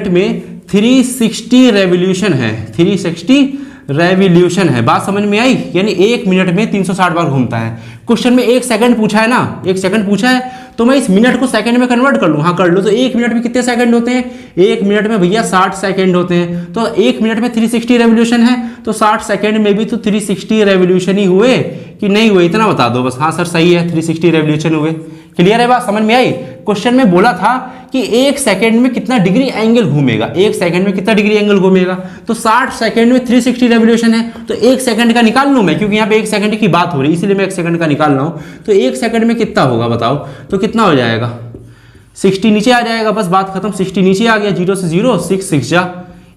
में 360 रेवोल्यूशन है, 360 रेवोल्यूशन है। बात समझ में आई? यानी 1 मिनट में 360 बार घूमता है। क्वेश्चन में 1 सेकंड पूछा है ना, 1 सेकंड पूछा है, तो मैं इस मिनट को सेकंड में कन्वर्ट कर लूँ। हाँ कर लो। तो 1 मिनट में कितने सेकंड होते हैं? 1 मिनट में भैया 60 सेकंड होते हैं। तो 1 मिनट में 360 रेवोल्यूशन है, तो 60 सेकंड में भी तो 360 रेवोल्यूशन ही हुए कि नहीं हुए, इतना बता दो बस। हाँ सर सही है, 360 रेवोल्यूशन हुए। क्लियर है बात, समझ में आई? क्वेश्चन में बोला था कि 1 सेकंड में कितना डिग्री एंगल घूमेगा, 1 सेकंड में कितना डिग्री एंगल घूमेगा। तो 60 सेकंड में 360 रेवोल्यूशन है, तो 1 सेकंड का निकाल लूं मैं, क्योंकि यहाँ पे 1 सेकंड की बात हो रही है, इसीलिए मैं 1 सेकंड का निकाल रहा हूं। तो 1 सेकंड में कितना होगा बताओ? तो कितना हो जाएगा? 60 नीचे आ जाएगा, बस बात खत्म। 60 नीचे आ गया, 0 से 0, 6 6 जा,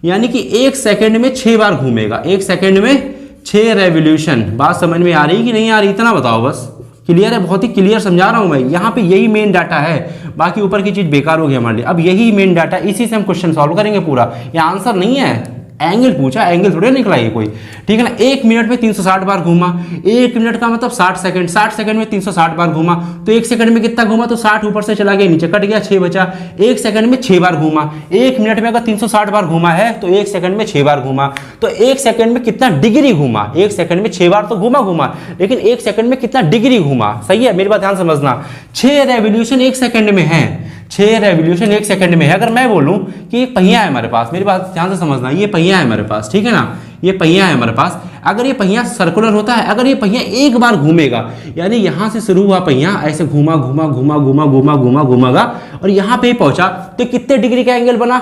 यानी कि 1 सेकंड में 6 बार घूमेगा। 1 सेकंड में 6 रेवोल्यूशन। बात समझ में आ रही कि नहीं आ रही, इतना बताओ बस। क्लियर है? बहुत ही क्लियर समझा रहा हूं मैं। यहाँ पे यही मेन डाटा है, बाकी ऊपर की चीज बेकार हो गई हमारे लिए। अब यही मेन डाटा, इसी से हम क्वेश्चन सॉल्व करेंगे पूरा। ये आंसर नहीं है, एंगल पूछा, एंगल थोड़े निकला ये कोई, ठीक है ना। 1 मिनट में 360 बार घूमा, 1 मिनट का मतलब 60 सेकंड, 60 सेकंड में 360 बार घूमा, तो 1 सेकंड में कितना घूमा? तो 60 ऊपर से चला गया, नीचे कट गया, 6 बचा। 1 सेकंड में 6 बार घूमा। 1 मिनट में अगर 360 बार घूमा है तो 1 सेकंड में 6 बार घूमा, तो 1 सेकंड में कितना डिग्री घूमा? 1 सेकंड में 6 बार तो घूमा, लेकिन 1 सेकंड में कितना डिग्री घूमा? सही है, मेरी बात ध्यान समझना। 6 रेवोल्यूशन 1 सेकंड में है, 6 रेवोल्यूशन 1 सेकंड में है। अगर मैं बोलूं कि एक पहिया है हमारे पास, मेरी बात ध्यान से समझना, ये पहिया है हमारे पास, ठीक है ना, ये पहिया है हमारे पास। अगर ये पहिया सर्कुलर होता है, अगर ये पहिया एक बार घूमेगा, यानी यहां से शुरू हुआ पहिया, ऐसे घूमागा और यहां पे पहुंचा, तो कितने डिग्री का एंगल बना?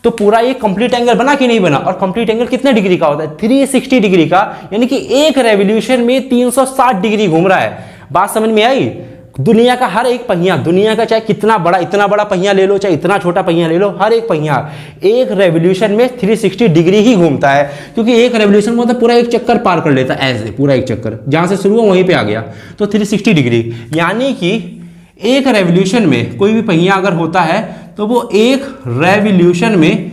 तो पूरा ये कंप्लीट एंगल बना कि नहीं बना? और कंप्लीट एंगल कितने डिग्री का होता है? 360 डिग्री का, यानी कि एक रेवोल्यूशन में 360 डिग्री घूम रहा है। बात समझ में आई? दुनिया का हर एक पहिया, दुनिया का चाहे कितना बड़ा, इतना बड़ा पहिया ले लो, चाहे इतना छोटा पहिया ले लो, हर एक पहिया एक रेवोल्यूशन में 360 डिग्री ही घूमता है, क्योंकि एक रेवोल्यूशन मतलब पूरा एक चक्कर पार कर लेता है, ऐसे पूरा एक चक्कर, जहां से शुरू हुआ वहीं पे आ गया, तो 360 डिग्री। यानी कि एक रेवोल्यूशन में कोई भी पहिया अगर होता है तो वो एक रेवोल्यूशन में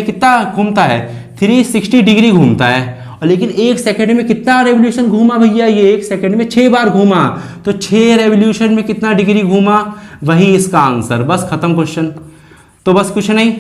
कितना घूमता है? 360 डिग्री घूमता है। लेकिन 1 सेकंड में कितना रेवोल्यूशन घूमा भैया? ये 1 सेकंड में 6 बार घूमा, तो 6 रेवोल्यूशन में कितना डिग्री घूमा? वही इसका आंसर, बस खत्म क्वेश्चन। तो बस कुछ नहीं,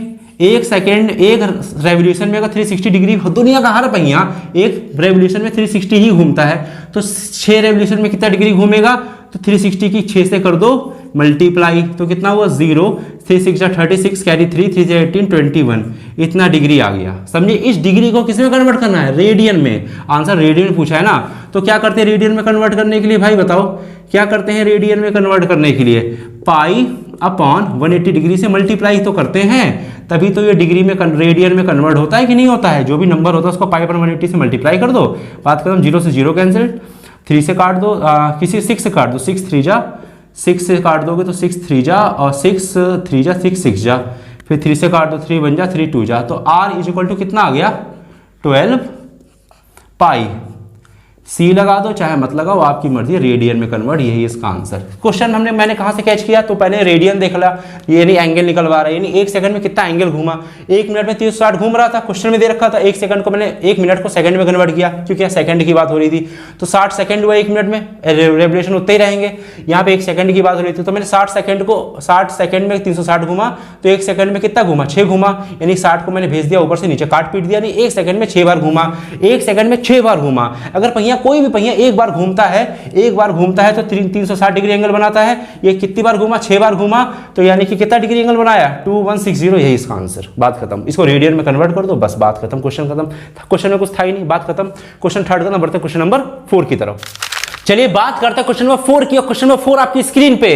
1 सेकंड, एक रेवोल्यूशन में अगर 360 डिग्री, दुनिया का हर पहिया एक रेवोल्यूशन में 360 ही घूमता है, तो 6 रेवोल्यूशन में कितना डिग्री घूमेगा? तो 360 की 6 से कर दो मल्टीप्लाई, तो कितना हुआ? 0, 3 6 36, कैरी 3, 3 से 18, 21, इतना डिग्री आ गया। समझिए, इस डिग्री को किस में कन्वर्ट करना है? रेडियन में। आंसर रेडियन में पूछा है ना, तो क्या करते हैं रेडियन में कन्वर्ट करने के लिए? भाई बताओ क्या करते हैं रेडियन में कन्वर्ट करने के लिए? पाई अपॉन 180 डिग्री से मल्टीप्लाई तो करते हैं, तभी तो ये डिग्री में रेडियन में कन्वर्ट होता है कि नहीं होता है? जो भी नंबर होता है उसको पाई अपॉन 180 से मल्टीप्लाई कर दो, बात खत्म। 0 से 0 कैंसिल, 3 से काट दो, किसी 6 से काट दो, 6 3 जा, 6 से काट दोगे तो 6 3 जा, और 6 3 जा 6 6 जा, फिर 3 से काट दो, 3 1 जा 3 2 जा, तो R इज इक्वल टू कितना आ गया? 12 पाई। सी लगा दो चाहे मत लगाओ, आपकी मर्जी, रेडियन में कन्वर्ट, यही इसका आंसर। क्वेश्चन मैंने कहां से कैच किया? तो पहले रेडियन देख लिया, यानी एंगल निकलवा रहा है, यानी 1 सेकंड में कितना एंगल घूमा? 1 मिनट में 360 घूम रहा था, क्वेश्चन में दे रखा था। 1 सेकंड को मैंने 1 मिनट को सेकंड में कन्वर्ट किया, क्योंकि सेकंड की बात हो रही थी, तो 60 सेकंड हुआ 1 मिनट में, रेवोल्यूशन उतने ही रहेंगे। यहाँ पे 1 सेकंड की बात हो रही थी, तो मैंने 60 सेकंड में 360 घूमा, तो 1 सेकंड में कितना घूमा? 6 घूमा, यानी 60 को मैंने भेज दिया ऊपर से नीचे, काट पीट दिया, यानी 1 सेकंड में 6 बार घूमा। 1 सेकंड में 6 बार घूमा। अगर पहिया, कोई भी पहिया एक बार घूमता है तो 360 डिग्री एंगल बनाता है। ये कितनी बार घूमा? 6 बार घूमा, तो यानी कि कितना डिग्री एंगल बनाया? 2160, यही इसका आंसर, बात खत्म। इसको रेडियन में कन्वर्ट कर दो, बस बात खत्म, क्वेश्चन खत्म। क्वेश्चन में कुछ था ही नहीं, बात खत्म। क्वेश्चन थर्ड का बढ़ते क्वेश्चन नंबर 4 की तरफ। चलिए बात करते हैं क्वेश्चन नंबर 4 की, और क्वेश्चन नंबर 4 आपकी स्क्रीन पे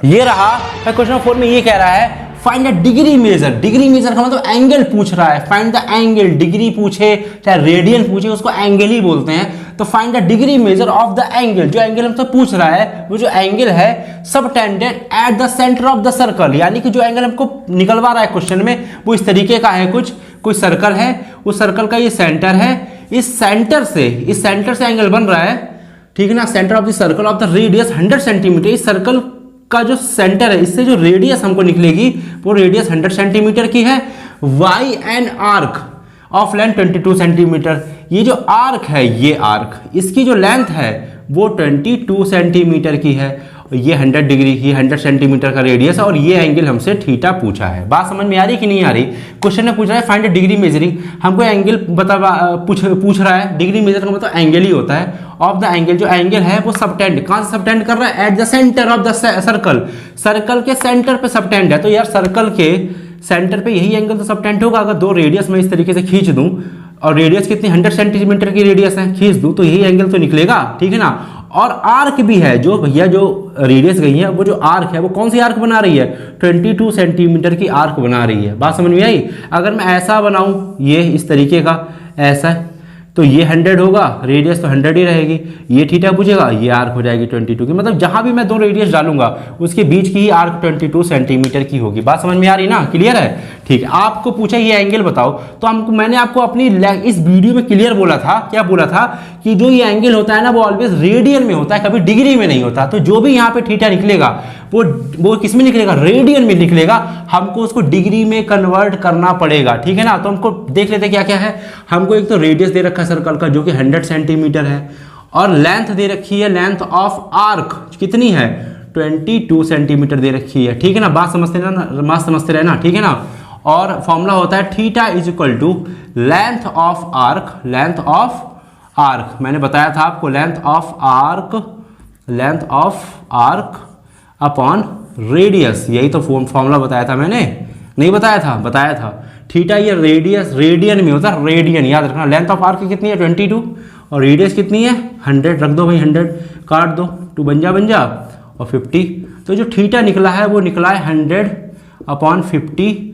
ये रहा। क्वेश्चन नंबर 4 में ये कह रहा है find the degree measure. Degree measure का मतलब एंगल पूछ रहा है, फाइंड द एंगल। डिग्री पूछे चाहे रेडियन पूछे, उसको एंगल ही बोलते हैं। तो find the degree measure of the angle, जो एंगल हमसे पूछ रहा है वो जो एंगल है subtended at the centre of the circle, यानी कि जो एंगल हमको निकलवा रहा है क्वेश्चन में वो इस तरीके का है। कुछ सर्कल है, उस सर्कल का ये सेंटर है, इस सेंटर से एंगल बन रहा है, ठीक है ना। Centre of the circle of the radius 100 centimetre, इस सर्कल का जो सेंटर है, इससे जो रेडियस हमको निकलेगी वो रेडियस 100 सेंटीमीटर की है। Y an arc of length 22 centimetre, ये जो आर्क है, ये आर्क, इसकी जो लेंथ है वो 22 सेंटीमीटर की है। ये 100 डिग्री, ये 100 सेंटीमीटर का रेडियस है और ये एंगल हमसे थीटा पूछा है। बात समझ में आ रही कि नहीं आ रही? क्वेश्चन में पूछ रहा है फाइंड डिग्री मेजरिंग, हमको एंगल पूछ रहा है। डिग्री मेजर का मतलब एंगल ही होता है ऑफ द एंगल, जो एंगल है वो सबटेंड, कहां से सबटेंड कर रहा है? At the centre of the circle, circle के सेंटर पे सबटेंड है। तो यार सर्कल के सेंटर पे यही एंगल तो सबटेंड होगा। अगर दो रेडियस मैं इस तरीके से खींच दूं और रेडियस कितनी 100 सेंटीमीटर की रेडियस है, खींच दूं तो यही एंगल तो निकलेगा, ठीक है ना। और आर्क भी है, जो भैया जो रेडियस गई है वो जो आर्क है वो कौन सी आर्क बना रही है? 22 सेंटीमीटर की आर्क बना रही है। बात समझ में आई? अगर मैं ऐसा बनाऊं, ये इस तरीके का ऐसा, तो ये 100 होगा, रेडियस तो 100 ही रहेगी, ये थीटा पूछेगा, ये आर्क हो जाएगी 22 की। मतलब जहां भी मैं दो रेडियस डालूंगा उसके बीच की ही आर्क 22 सेंटीमीटर की होगी। बात समझ में आ रही ना? क्लियर है? ठीक है। आपको पूछा ये एंगल बताओ, तो मैंने आपको अपनी इस वीडियो में क्लियर बोला था, क्या बोला था कि जो ये एंगल होता है ना वो ऑलवेज रेडियन में होता है, कभी डिग्री में नहीं होता। तो जो भी यहाँ पे थीटा निकलेगा वो किस में निकलेगा? रेडियन में निकलेगा। हमको उसको डिग्री में कन्वर्ट करना पड़ेगा, ठीक है ना। तो हमको देख लेते क्या क्या है। हमको एक तो रेडियस दे रखा है सर्कल का जो कि 100 सेंटीमीटर है, और लेंथ दे रखी है, लेंथ ऑफ आर्क कितनी है? 22 सेंटीमीटर दे रखी है, ठीक है ना। बात समझते रहना, ठीक है ना। और फॉर्मूला होता है theta is equal to length of arc, length of arc मैंने बताया था आपको, length of arc upon radius, यही तो फॉर्मूला बताया था मैंने, नहीं बताया था? बताया था। थीटा ये रेडियस रेडियन में होता है, रेडियन याद रखना। लेंथ ऑफ आर्क कितनी है? 22, और रेडियस कितनी है? 100। रख दो भाई, 100 काट दो, 2 बन जा और 50। तो जो थीटा निकला है वो निकला है 100 अपॉन 50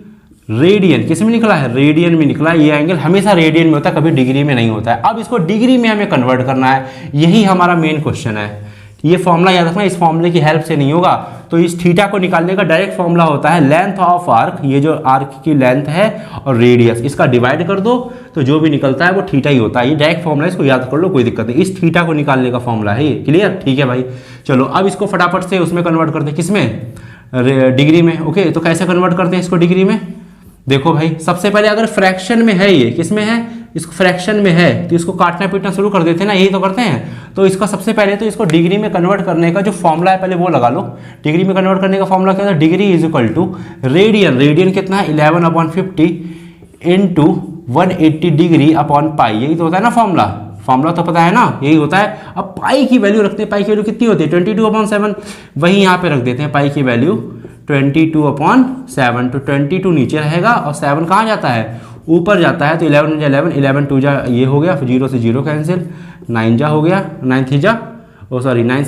रेडियन। किस में निकला है? रेडियन में निकला है। ये एंगल हमेशा रेडियन में होता है, कभी डिग्री में नहीं होता है। अब इसको डिग्री में हमें कन्वर्ट करना है, यही हमारा मेन क्वेश्चन है। ये फॉर्मूला याद रखना, इस फॉर्मूले की हेल्प से नहीं होगा। तो इस थीटा को निकालने का डायरेक्ट फॉर्मूला होता है लेंथ ऑफ आर्क, ये जो आर्क की लेंथ है और रेडियस, इसका डिवाइड कर दो तो जो भी निकलता है वो थीटा ही होता है। ये डायरेक्ट फॉर्मूला, इसको याद कर लो, कोई दिक्कत नहीं। इस थीटा को निकालने का फॉर्मूला है ये। क्लियर? ठीक है भाई। चलो अब इसको फटाफट से उसमें कन्वर्ट करते हैं, किसमें? डिग्री में। ओके, तो कैसे कन्वर्ट करते हैं इसको डिग्री में? देखो भाई, सबसे पहले अगर फ्रैक्शन में है, ये किस में है? इसको फ्रैक्शन में है, तो इसको काटना पीटना शुरू कर देते हैं ना, यही तो करते हैं। तो इसका सबसे पहले तो इसको डिग्री में कन्वर्ट करने का जो फॉर्मूला है पहले वो लगा लो। डिग्री में कन्वर्ट करने का फॉर्मूला क्या है? Degree is equal to radian, radian कितना है? 11 upon 50 into 180 degree upon pi, यही तो होता है ना फॉर्मूला। फॉर्मूला तो पता है ना, यही होता है। अब पाई की वैल्यू रखते हैं, पाई की वैल्यू कितनी होती है? 22/7, वही यहाँ पे रख देते हैं पाई की वैल्यू 22/7। तो 22 नीचे रहेगा और 7 कहाँ जाता है? ऊपर जाता है। तो 11 11, 11 2 जा, ये हो गया, फिर 0 से 0 कैंसिल, 9 जा हो गया, 9 3 जा, 9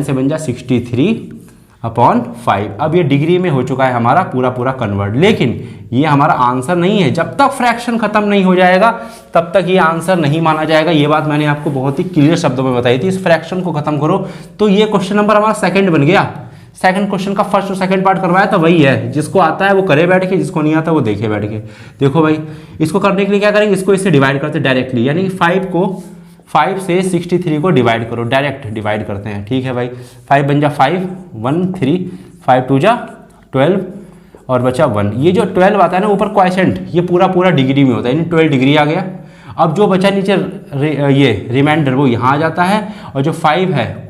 7 जा 63/5। अब ये डिग्री में हो चुका है हमारा पूरा कन्वर्ट। लेकिन ये हमारा आंसर नहीं है, जब तक फ्रैक्शन खत्म नहीं हो जाएगा तब तक ये आंसर नहीं माना जाएगा। ये बात मैंने आपको बहुत ही क्लियर शब्दों में बताई थी। इस फ्रैक्शन को खत्म करो तो ये क्वेश्चन नंबर हमारा सेकंड बन गया। सेकंड क्वेश्चन का फर्स्ट और सेकंड पार्ट करवाया था, वही है। जिसको आता है वो करे बैठ के, जिसको नहीं आता वो देखे बैठ के। देखो भाई, इसको करने के लिए क्या करेंगे? इसको इससे डिवाइड करते डायरेक्टली, यानी कि 5 से 63 को डिवाइड करो, डायरेक्ट डिवाइड करते हैं। ठीक है भाई, 5 बन जा 5, 1 3, 5 2 जा 12 और बचा 1। ये जो 12 आता है ना ऊपर क्वाइसेंट, ये पूरा डिग्री में होता है, यानी 12 डिग्री आ गया। अब जो बचा नीचे ये रिमाइंडर वो यहाँ आ जाता है, और जो 5 है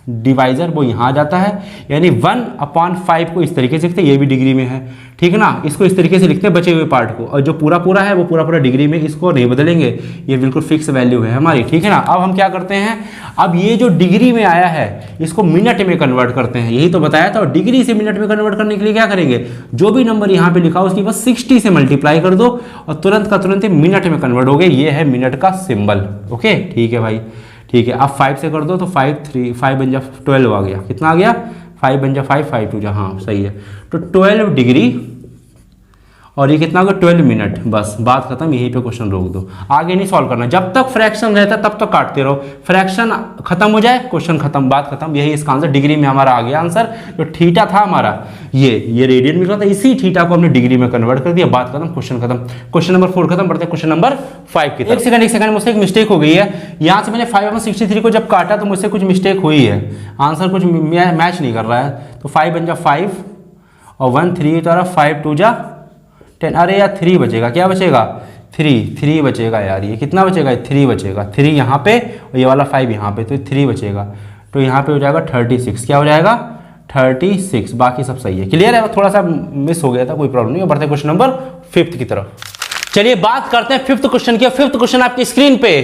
डिवाइजर वो यहाँ आ जाता है, यानी 1/5 को इस तरीके से लिखते हैं, ये भी डिग्री में है। ठीक है ना, इसको इस तरीके से लिखते हैं बचे हुए पार्ट को, और जो पूरा है वो पूरा डिग्री में, इसको नहीं बदलेंगे, ये बिल्कुल फिक्स वैल्यू है हमारी। ठीक है ना, अब हम क्या करते हैं? अब ये जो डिग्री में आया है इसको मिनट में कन्वर्ट करते हैं, यही तो बताया था। और डिग्री से मिनट में कन्वर्ट करने के लिए क्या करेंगे? जो भी नंबर यहाँ पे लिखा हो उसकी बस 60 से मल्टीप्लाई कर दो और तुरंत का तुरंत मिनट में कन्वर्ट हो गए। ये है मिनट का सिंबल। ओके, ठीक है भाई, ठीक है। अब 5 से कर दो तो 5 बन जा 12 आ गया। कितना आ गया? 5 बन जा 5, 5 2 जा, हाँ सही है। तो 12 डिग्री और ये कितना होगा 12 मिनट। बस बात खत्म, यहीं पे क्वेश्चन रोक दो, आगे नहीं सॉल्व करना। जब तक फ्रैक्शन रहता है तब तक काटते रहो, फ्रैक्शन खत्म हो जाए क्वेश्चन खत्म, बात खत्म। यही इसका आंसर डिग्री में हमारा आ गया आंसर। जो थीटा था हमारा ये रेडियन में था, इसी थीटा को हमने डिग्री में कन्वर्ट कर दिया, बात खत्म, क्वेश्चन खत्म। क्वेश्चन नंबर 4 खत्म, बढ़ते क्वेश्चन नंबर 5 की तरफ। एक सेकंड मुझसे एक मिस्टेक हो गई है, यहाँ से मैंने 5/63 को जब काटा तो मुझसे कुछ मिस्टेक हुई है, आंसर कुछ मैच नहीं कर रहा है। तो 5 बन जा 5 और 1 3 तो 5 2 जा 10। अरे यार 3 बचेगा, क्या बचेगा 3 बचेगा यार, ये कितना बचेगा 3 बचेगा, 3 यहाँ पे और ये वाला 5 यहाँ पे, तो 3 बचेगा। तो यहाँ पे हो जाएगा 36, क्या हो जाएगा 36, बाकी सब सही है। क्लियर है, थोड़ा सा मिस हो गया था, कोई प्रॉब्लम नहीं। बढ़ते क्वेश्चन नंबर 5 की तरफ। चलिए बात करते हैं 5th क्वेश्चन की। 5th क्वेश्चन आपकी स्क्रीन पे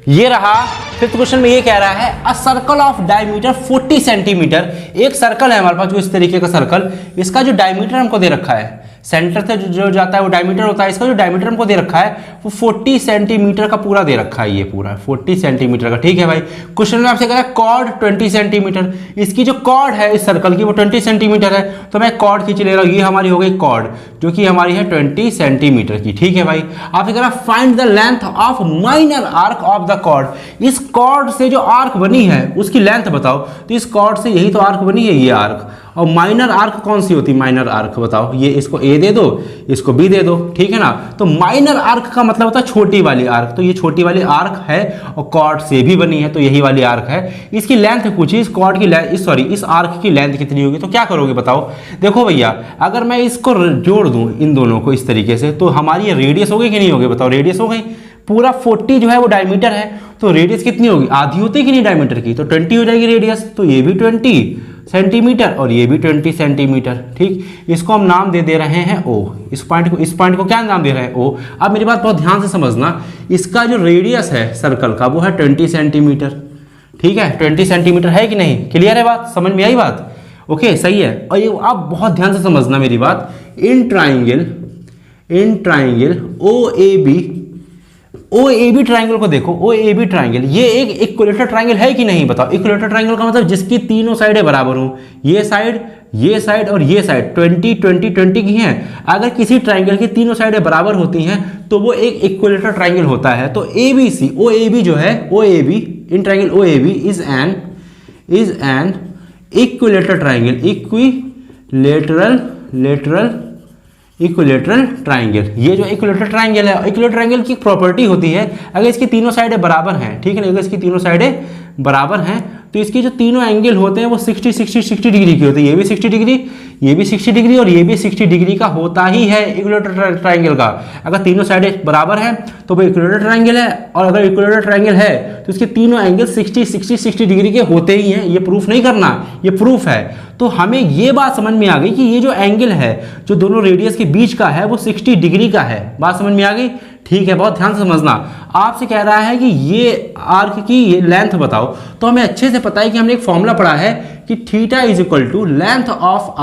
ये रहा। 5th क्वेश्चन में ये कह रहा है a circle of diameter 40 centimetre. एक सर्कल है हमारे पास जो इस तरीके का सर्कल, इसका जो डायमीटर हमको दे रखा है, सेंटर से जो जाता है वो डायमीटर होता है, इसका जो डायमीटर हमको दे रखा है वो 40 सेंटीमीटर का पूरा दे रखा है, ये पूरा 40 सेंटीमीटर का। ठीक है भाई, क्वेश्चन में आपसे कह रहा है कॉर्ड 20 सेंटीमीटर, इसकी जो कॉर्ड है इस सर्कल की वो 20 सेंटीमीटर है, तो मैं कॉर्ड खींच ले रहा हूँ। ये हमारी हो गई कॉर्ड जो कि हमारी है 20 सेंटीमीटर की। ठीक है भाई, आपसे कह रहा है find the length of minor arc of the chord. इस कॉर्ड से जो आर्क बनी है उसकी लेंथ बताओ। तो इस कॉर्ड से यही तो आर्क बनी है, ये आर्क। और माइनर आर्क कौन सी होती है, माइनर आर्क बताओ। ये इसको ए दे दो, इसको बी दे दो, ठीक है ना। तो माइनर आर्क का मतलब होता है छोटी वाली आर्क, तो ये छोटी वाली आर्क है और कॉर्ड से भी बनी है, तो यही वाली आर्क है। इसकी लेंथ पूछी, इस कॉर्ड की लेंथ, सॉरी इस आर्क की लेंथ कितनी होगी, तो क्या करोगे बताओ। देखो भैया, अगर मैं इसको जोड़ दूं इन दोनों को इस तरीके से, तो हमारी ये रेडियस हो गई कि नहीं होगी बताओ। रेडियस हो गई, पूरा 40 जो है वो डायमीटर है, तो रेडियस कितनी होगी, आधी होती है कि नहीं डायमीटर की, तो 20 हो जाएगी रेडियस। तो ये भी 20 सेंटीमीटर और ये भी 20 सेंटीमीटर। ठीक, इसको हम नाम दे रहे हैं ओ। इस पॉइंट को क्या नाम दे रहे हैं, ओ। अब मेरी बात बहुत ध्यान से समझना, इसका जो रेडियस है सर्कल का वो है 20 सेंटीमीटर। ठीक है, 20 सेंटीमीटर है कि नहीं, क्लियर है बात, समझ में आई बात, ओके सही है। और ये आप बहुत ध्यान से समझना मेरी बात, in triangle O A B triangle को देखो, ओ ए बी ट्राइंगल ये एक इक्विलेटरल ट्राइंगल है कि नहीं बताओ। इक्विलेटरल ट्राइंगल का मतलब जिसकी तीनों साइडें बराबर हो, ये साइड और ये साइड 20 की हैं। अगर किसी ट्राइंगल की तीनों साइडें बराबर होती हैं तो वो एक इक्विलेटरल ट्राइंगल होता है। तो ABC ओ ए बी जो है, O A B in triangle O A B is an equilateral triangle, equilateral triangle. ये जो इक्विलेटरल ट्राइंगल है, इक्विलेटरल ट्राइंगल की प्रॉपर्टी होती है अगर इसकी तीनों साइडें बराबर हैं, ठीक है ना, अगर इसकी तीनों साइडें बराबर हैं तो इसके जो तीनों एंगल होते हैं वो 60 डिग्री की होती है। ये भी 60 डिग्री, ये भी 60 डिग्री और ये भी 60 डिग्री का होता ही है इक्विलेटरल ट्राइंगल का। अगर तीनों साइडें बराबर हैं तो वो इक्विलेटरल ट्राइंगल है, और अगर इक्विलेटरल ट्राइंगल है तो इसके तीनों एंगल 60 डिग्री के होते ही हैं। ये प्रूफ नहीं करना, ये प्रूफ है। तो हमें ये बात समझ में आ गई कि ये जो एंगल है जो दोनों रेडियस के बीच का है वो 60 डिग्री का है। बात समझ में आ गई, ठीक है, बहुत ध्यान से समझना। आपसे कह रहा है कि ये आर्क की ये लेंथ बताओ, तो हमें अच्छे से पता है कि हमने एक फॉर्मूला पढ़ा है कि theta is equal to length of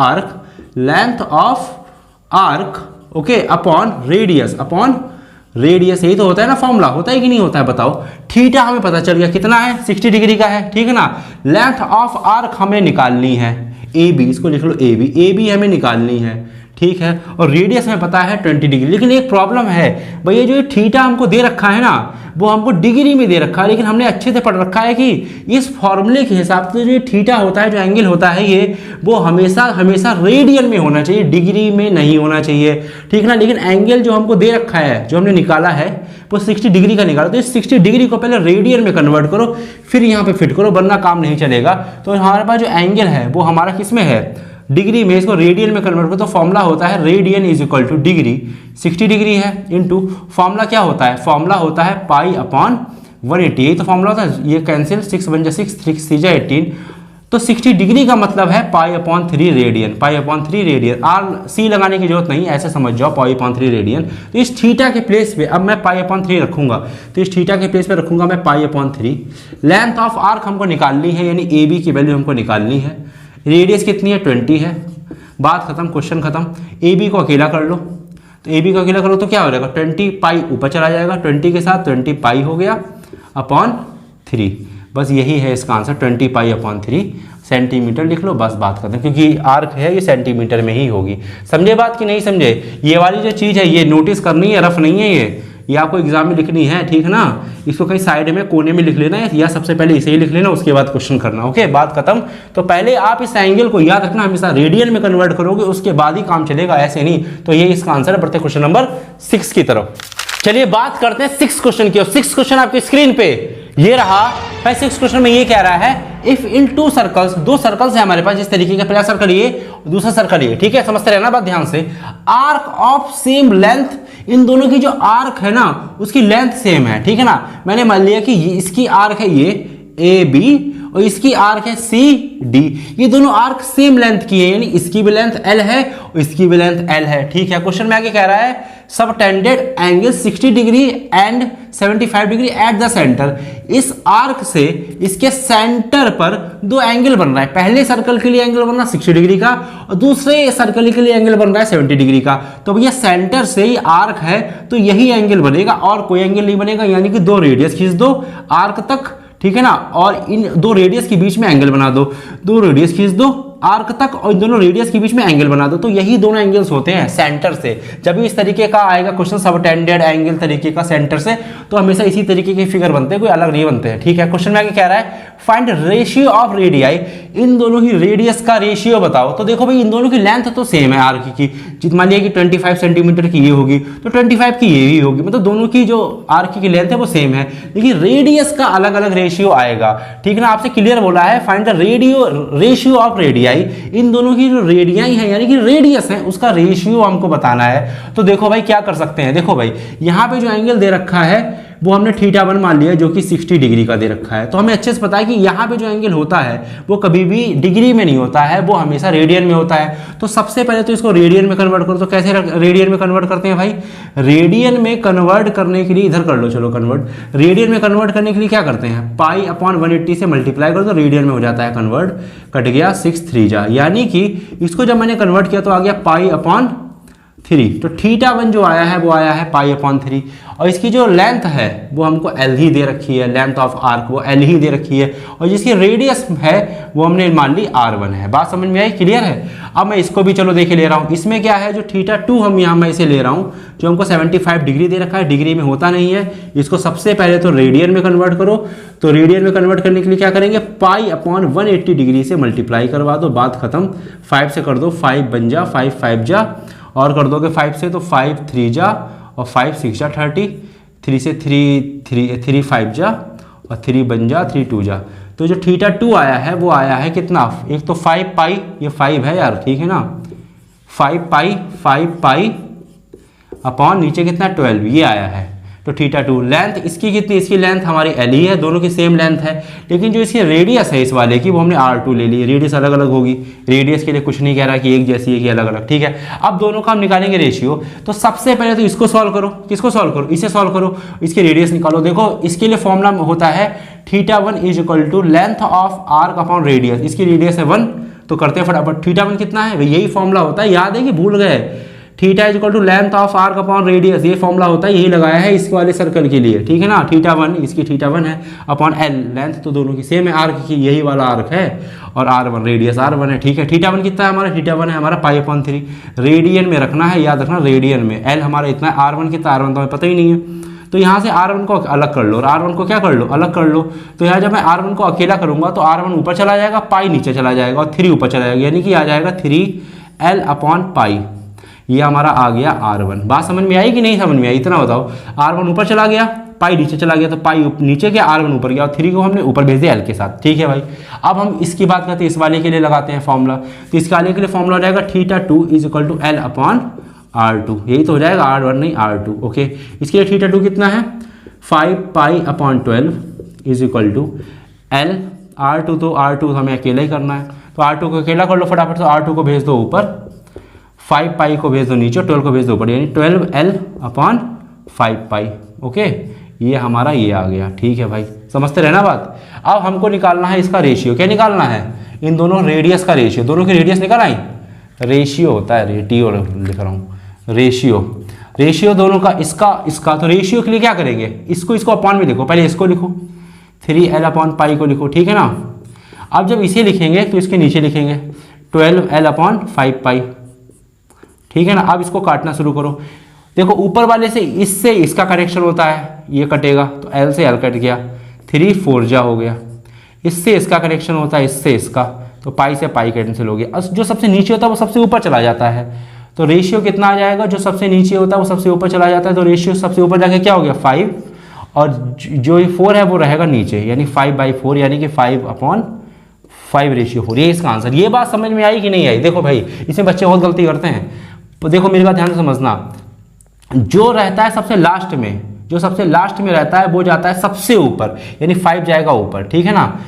arc okay upon radius, यही तो होता है ना फॉर्मूला, होता है कि नहीं होता है बताओ। थीटा हमें पता चल गया कितना है, 60 डिग्री का है, ठीक है ना। लेंथ ऑफ आर्क हमें निकालनी है, ए बी, इसको लिख लो ए बी हमें निकालनी है, ठीक है। और रेडियस में पता है 20 डिग्री। लेकिन एक प्रॉब्लम है भैया, जो ये थीटा हमको दे रखा है ना वो हमको डिग्री में दे रखा है, लेकिन हमने अच्छे से पढ़ रखा है कि इस फॉर्मूले के हिसाब से जो थीटा होता है, जो एंगल होता है ये, वो हमेशा रेडियन में होना चाहिए, डिग्री में नहीं होना चाहिए, ठीक ना। लेकिन एंगल जो हमको दे रखा है, जो हमने निकाला है वो 60 डिग्री का निकाला, तो इस 60 डिग्री को पहले रेडियन में कन्वर्ट करो फिर यहाँ पे फिट करो, वरना काम नहीं चलेगा। तो हमारे पास जो एंगल है वो हमारा किस में है, डिग्री में, इसको रेडियन में कन्वर्ट करो तो फॉर्मूला होता है radian is equal to degree, 60 degree है इनटू फॉर्मूला क्या होता है, फॉर्मूला होता है पाई अपॉन 180, यही तो फॉर्मूला होता है। ये कैंसिल, 6 बन जा 6, 3 जा 18, तो 60 डिग्री का मतलब है pi upon 3 radian, pi upon 3 radian. R C लगाने की जरूरत नहीं, ऐसे समझ जाओ पाई अपॉन 3 रेडियन। तो इस थीटा के प्लेस पे अब मैं पाई अपॉन 3 रखूंगा, तो इस थीटा के प्लेस पे रखूंगा मैं पाई अपॉन 3। लेंथ ऑफ आर्क हमको निकालनी है, यानी ए बी की वैल्यू हमको निकालनी है। रेडियस कितनी है, 20 है, बात खत्म, क्वेश्चन खत्म। ए बी को अकेला कर लो, तो ए बी को अकेला करो तो क्या हो जाएगा, 20 पाई ऊपर चला जाएगा, 20 के साथ 20 पाई हो गया अपॉन 3। बस यही है इसका आंसर, 20π/3 सेंटीमीटर लिख लो, बस बात करते हैं, क्योंकि आर्क है ये सेंटीमीटर में ही होगी। समझे बात कि नहीं समझे? ये वाली जो चीज़ है ये नोटिस करनी है, रफ नहीं है ये आपको एग्जाम में लिखनी है, ठीक है ना। इसको कहीं साइड में कोने में लिख लेना है, या सबसे पहले इसे ही लिख लेना, उसके बाद क्वेश्चन करना। ओके, बात खत्म। तो पहले आप इस एंगल को याद रखना, हमेशा रेडियन में कन्वर्ट करोगे, उसके बाद ही काम चलेगा, ऐसे नहीं। तो ये इसका आंसर है। बढ़ते क्वेश्चन नंबर 6 की तरफ। चलिए बात करते हैं 6 क्वेश्चन की। और 6 क्वेश्चन आपकी स्क्रीन पे ये रहा। भाई 6 क्वेश्चन में ये कह रहा है, इफ इन 2 सर्कल्स, 2 सर्कल्स है हमारे पास जिस तरीके का, पहला सर्कल ये, दूसरा सर्कल ये, ठीक है, समझते रहना बात ध्यान से। आर्क ऑफ सेम लेंथ, इन दोनों की जो आर्क है ना उसकी लेंथ सेम है, ठीक है ना। मैंने मान लिया कि इसकी आर्क है ये AB और इसकी आर्क है CD, ये दोनों आर्क सेम लेंथ की है, यानी इसकी भी लेंथ L है और इसकी भी लेंथ L है, ठीक है। क्वेश्चन में आगे कह रहा है subtended angle 60 degree and 75 degree at the centre. इस आर्क से इसके सेंटर पर 2 एंगल बन रहा है। पहले सर्कल के लिए एंगल बन रहा है 60 डिग्री का और दूसरे सर्कल के लिए एंगल बन रहा है 70 डिग्री का। तो भैया सेंटर से ही आर्क है तो यही एंगल बनेगा और कोई एंगल नहीं बनेगा, यानी कि 2 रेडियस खींच दो आर्क तक, ठीक है ना, और इन 2 रेडियस के बीच में एंगल बना दो, 2 रेडियस खींच दो आर्क तक और इन दोनों रेडियस के बीच में एंगल बना दो। तो यही दोनों एंगल्स होते हैं सेंटर से। जब भी इस तरीके का आएगा क्वेश्चन सबटेंडेड एंगल तरीके का सेंटर से, तो हमेशा इसी तरीके के फिगर बनते हैं, कोई अलग नहीं बनते हैं, ठीक है। क्वेश्चन में आगे कह रहा है फाइंड रेशियो ऑफ रेडियाई, इन दोनों की रेडियस का रेशियो बताओ। तो देखो भाई इन दोनों की लेंथ तो सेम है आर्क की, जित मान लिया कि 25 सेंटीमीटर की ये होगी तो 25 की ये भी होगी, मतलब दोनों की जो आर्क की लेंथ है वो सेम है, लेकिन रेडियस का अलग अलग रेशियो आएगा, ठीक है ना। आपसे क्लियर बोला है find the ratio of radii, इन दोनों की जो रेडियाई है यानी कि रेडियस है उसका रेशियो हमको बताना है। तो देखो भाई क्या कर सकते हैं, देखो भाई यहाँ पे जो एंगल दे रखा है वो हमने θ1 मान लिया जो कि 60 डिग्री का दे रखा है। तो हमें अच्छे से पता है कि यहाँ पे जो एंगल होता है वो कभी भी डिग्री में नहीं होता है, वो हमेशा रेडियन में होता है। तो सबसे पहले तो इसको रेडियन में कन्वर्ट करो। तो कैसे रेडियन में कन्वर्ट करते हैं भाई? रेडियन में कन्वर्ट करने के लिए इधर कर लो, चलो कन्वर्ट। रेडियन में कन्वर्ट करने के लिए क्या करते हैं, π/180 से मल्टीप्लाई कर दो, रेडियन में हो जाता है कन्वर्ट, कट गया 6 3 जा, यानी कि इसको जब मैंने कन्वर्ट किया तो आ गया π/3। तो θ1 जो आया है वो आया है π/3 और इसकी जो लेंथ है वो हमको L ही दे रखी है, लेंथ ऑफ आर्क वो L ही दे रखी है और जिसकी रेडियस है वो हमने मान ली R1 है। बात समझ में आई, क्लियर है। अब मैं इसको भी चलो देखे ले रहा हूँ, इसमें क्या है जो θ2 हम यहाँ मैं इसे ले रहा हूँ जो हमको 75 डिग्री दे रखा है, डिग्री में होता नहीं है। इसको सबसे पहले तो रेडियन में कन्वर्ट करो। तो रेडियन में कन्वर्ट करने के लिए क्या करेंगे, π/180 डिग्री से मल्टीप्लाई करवा दो, बात खत्म। 5 से कर दो, 5 बन जा, 5 5 जा और कर दोगे 5 से तो 5 3 जा और 5 6 जा 30, 3 से 3 5 जा और 3 बन जा, 3 2 जा। तो जो θ2 आया है वो आया है कितना, एक तो 5π, ये 5 है यार, ठीक है ना, 5π अपॉन नीचे कितना 12, ये आया है। तो θ2 लेंथ इसकी कितनी, इसकी लेंथ हमारी L ही है, दोनों की सेम लेंथ है, लेकिन जो इसकी रेडियस है इस वाले की वो हमने R2 ले ली। रेडियस अलग अलग होगी, रेडियस के लिए कुछ नहीं कह रहा कि एक जैसी है कि अलग अलग, ठीक है। अब दोनों का हम निकालेंगे रेशियो। तो सबसे पहले तो इसको सॉल्व करो, किसको सॉल्व करो, इसे सॉल्व करो, इसकी रेडियस निकालो। देखो इसके लिए फॉर्मूला होता है θ1 = length of arc upon radius, इसकी रेडियस है 1, तो करते हैं फटाफट। θ1 कितना है, यही फॉर्मूला होता है, याद है कि भूल गए, θ = length of arc upon radius, ये फॉर्मूला होता है, यही लगाया है इस वाले सर्कल के लिए, ठीक है ना। θ1 इसकी θ1 है अपॉन L, लेंथ तो दोनों की सेम है आर्क की, यही वाला आर्क है, और R1 रेडियस R1 है, ठीक है। θ1 कितना है हमारा, θ1 है हमारा π/3, रेडियन में रखना है, याद रखना रेडियन में। L हमारा इतना है, R1 कितना, R1 तो हमें पता ही नहीं है। तो यहाँ से R1 को अलग कर लो और R1 को क्या कर लो, अलग कर लो। तो यहाँ जब मैं R1 को अकेला करूँगा तो R1 ऊपर चला जाएगा, पाई नीचे चला जाएगा और 3 ऊपर चला जाएगा, यानी कि आ जाएगा 3L/π, ये हमारा आ गया R1। बात समझ में आई कि नहीं समझ में आई, इतना बताओ। R1 ऊपर चला गया, पाई नीचे चला गया, तो पाई नीचे गया, R1 ऊपर गया और 3 को हमने ऊपर भेज दिया L के साथ, ठीक है भाई। अब हम इसकी बात करते हैं, इस वाले के लिए लगाते हैं फॉर्मूला। तो इस वाले के लिए फॉर्मूला हो जाएगा θ2 = L/R2, यही तो हो जाएगा, R1 नहीं R2, ओके। इसके लिए θ2 कितना है, 5π/12 = L। R2 तो R2 हमें अकेला ही करना है, तो R2 को अकेला कर लो फटाफट। तो R2 को भेज दो ऊपर, 5π को भेज दो नीचे, 12 को भेज दो ऊपर, यानी 12L/5π, ओके। ये हमारा ये आ गया, ठीक है भाई, समझते रहना बात। अब हमको निकालना है इसका रेशियो। क्या निकालना है, इन दोनों रेडियस का रेशियो, दोनों की रेडियस निकाल आई, रेशियो होता है, रेटियो लिख रहा हूँ, रेशियो दोनों का, इसका तो रेशियो के लिए क्या करेंगे, इसको अपॉन में लिखो, पहले इसको लिखो, 3l/π को लिखो, ठीक है ना। अब जब इसे लिखेंगे तो इसके नीचे लिखेंगे 12l/5π, ठीक है ना। अब इसको काटना शुरू करो। देखो ऊपर वाले से इससे इसका करेक्शन होता है, ये कटेगा तो l से l कट गया, 3 4 जा हो गया। इससे इसका करेक्शन होता है, इससे इसका, तो पाई से पाई कैंसिल हो गया। जो सबसे नीचे होता है वो सबसे ऊपर चला जाता है, तो रेशियो कितना आ जाएगा, जो सबसे नीचे होता है वो सबसे ऊपर चला जाता है, तो रेशियो सबसे ऊपर जाके क्या हो गया 5, और जो 4 है वो रहेगा नीचे, यानी 5/4, यानी कि 5/5 रेशियो 4। ये इसका आंसर। ये बात समझ में आई कि नहीं आई? देखो भाई इसमें बच्चे बहुत गलती करते हैं, तो देखो मेरी बात ध्यान से समझना। जो रहता है सबसे लास्ट में, जो सबसे लास्ट में रहता है वो जाता है सबसे ऊपर, यानी 5 जाएगा ऊपर, ठीक है ना।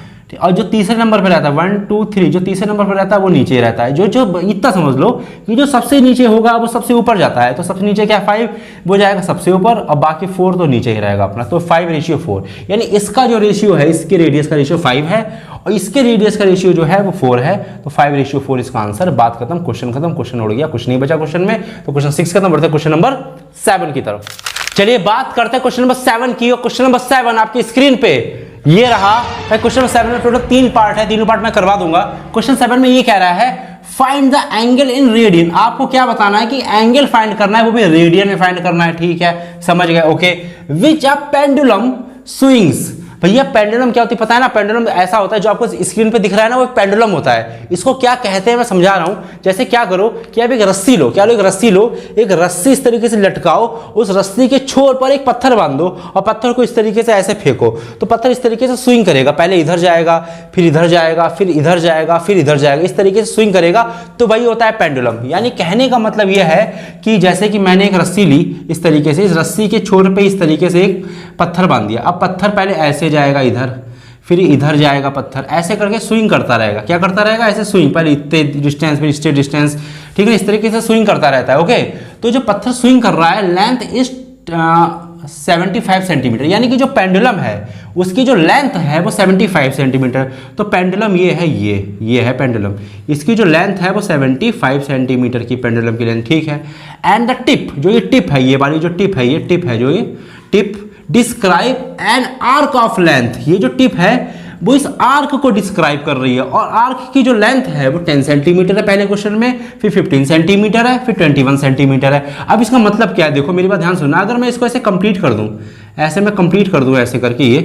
और जो तीसरे नंबर पर रहता है 1 2 3, जो तीसरे नंबर पर रहता है वो नीचे रहता है। जो इतना समझ लो कि जो सबसे नीचे होगा वो सबसे ऊपर जाता है, तो सबसे नीचे क्या 5 वो जाएगा सबसे ऊपर, और बाकी 4 तो नीचे ही रहेगा अपना, तो 5/4, यानी इसका जो रेशियो है, इसके रेडियस का रेशियो 5 है और इसके रेडियस का रेशियो जो है वो 4 है, तो 5/4 इसका आंसर। बात खत्म, क्वेश्चन खत्म, क्वेश्चन उड़ गया, कुछ नहीं बचा क्वेश्चन में। तो क्वेश्चन 6 खत्म, बढ़ते क्वेश्चन नंबर 7 की तरफ। चलिए बात करते हैं क्वेश्चन नंबर 7 की, और क्वेश्चन नंबर 7 आपकी स्क्रीन पे ये रहा। क्वेश्चन नंबर 7 में टोटल 3 पार्ट है, तीनों पार्ट मैं करवा दूंगा। क्वेश्चन 7 में ये कह रहा है find the angle in radian. आपको क्या बताना है कि एंगल फाइंड करना है, वो भी रेडियन में फाइंड करना है, ठीक है, समझ गए, okay. Which a pendulum swings. भैया पेंडुलम क्या होती है पता है ना? पेंडुलम ऐसा होता है, जो आपको स्क्रीन पे दिख रहा है ना, वो एक पेंडुलम होता है। इसको क्या कहते हैं मैं समझा रहा हूं। जैसे क्या करो कि आप एक रस्सी लो, क्या लो, एक रस्सी लो, एक रस्सी इस तरीके से लटकाओ, उस रस्सी के छोर पर एक पत्थर बांध दो और पत्थर को इस तरीके से ऐसे फेंको, तो पत्थर इस तरीके से स्विंग करेगा, पहले इधर जाएगा, फिर इधर जाएगा, फिर इधर जाएगा, फिर इधर जाएगा, इस तरीके से स्विंग करेगा, तो वही होता है पेंडुलम। यानी कहने का मतलब यह है कि जैसे कि मैंने एक रस्सी ली इस तरीके से, इस रस्सी के छोर पे इस तरीके से एक पत्थर बांध दिया। अब पत्थर पहले ऐसे जाएगा इधर, फिर इधर जाएगा पत्थर, ऐसे करके स्विंग करता रहेगा। क्या करता रहेगा? ऐसे स्विंग, पहले इतने डिस्टेंस फिर इतने डिस्टेंस, ठीक है, इस तरीके से स्विंग करता रहता है, ओके। तो जो पत्थर स्विंग कर रहा है, लेंथ इज 75 सेंटीमीटर, यानी कि जो पेंडुलम है उसकी जो लेंथ है वो 75 सेंटीमीटर। तो पेंडुलम ये है, ये है पेंडुलम, इसकी जो लेंथ है वो 75 सेंटीमीटर की पेंडुलम की लेंथ, ठीक है। एंड द टिप, जो ये टिप है, ये वाली जो टिप है, ये टिप है, जो ये tip describe N arc of length. ये जो टिप है वो इस आर्क को डिस्क्राइब कर रही है, और आर्क की जो लेंथ है वो 10 सेंटीमीटर है पहले क्वेश्चन में, फिर 15 सेंटीमीटर है, फिर 21 सेंटीमीटर है। अब इसका मतलब क्या है? देखो मेरी बात ध्यान सुनना। अगर मैं इसको ऐसे कंप्लीट कर दूं, ऐसे मैं कंप्लीट कर दूं ऐसे करके ये,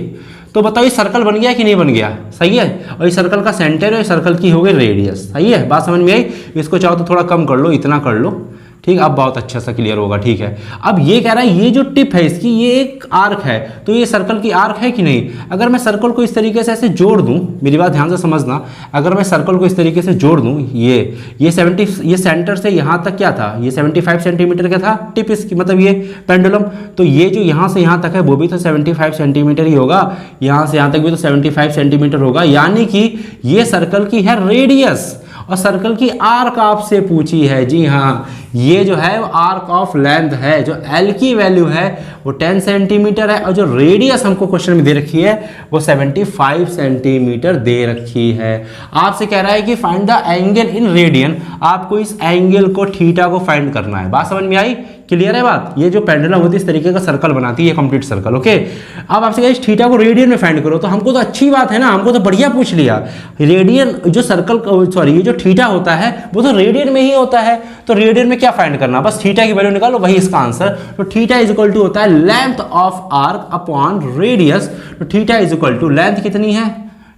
तो बताओ ये सर्कल बन गया कि नहीं बन गया? सही है। और इस सर्कल का सेंटर है, सर्कल की हो गई रेडियस, सही है। बात समझ में आई? इसको चाहो तो थोड़ा कम कर लो, इतना कर लो, ठीक, अब बहुत अच्छा सा क्लियर होगा, ठीक है। अब ये कह रहा है ये जो टिप है इसकी, ये एक आर्क है, तो ये सर्कल की आर्क है कि नहीं? अगर मैं सर्कल को इस तरीके से ऐसे जोड़ दूं, मेरी बात ध्यान से समझना, अगर मैं सर्कल को इस तरीके से जोड़ दूं, ये 70, ये सेंटर से यहाँ तक क्या था, ये 75 सेंटीमीटर का था टिप इसकी, मतलब ये पेंडुलम, तो ये जो यहाँ से यहाँ तक है वो भी तो 75 सेंटीमीटर ही होगा, यहाँ से यहाँ तक भी तो 75 सेंटीमीटर होगा, यानी कि ये सर्कल की है रेडियस, और सर्कल की आर्क आपसे पूछी है। जी हाँ, ये जो है आर्क ऑफ लेंथ है, जो एल की वैल्यू है वो 10 सेंटीमीटर है, और जो रेडियस हमको क्वेश्चन में दे रखी है वो 75 सेंटीमीटर दे रखी है। आपसे कह रहा है कि find the angle in radian, आपको इस एंगल को थीटा को फाइंड करना है। बात समझ में आई? क्लियर है बात? ये जो पेंडुलम होती है इस तरीके का सर्कल बनाती है, कंप्लीट सर्कल, ओके। अब आपसे कहा थीटा को रेडियन में फाइंड करो, तो हमको तो अच्छी बात है ना, हमको तो बढ़िया पूछ लिया। रेडियन जो सर्कल, सॉरी, ये जो थीटा होता है वो तो रेडियन में ही होता है, तो रेडियन में क्या फाइंड करना? बस थीटा की वैल्यू निकालो, वही इसका आंसर। तो थीटा इज इक्वल टू होता है length of arc upon radius. तो theta is equal to length कितनी है,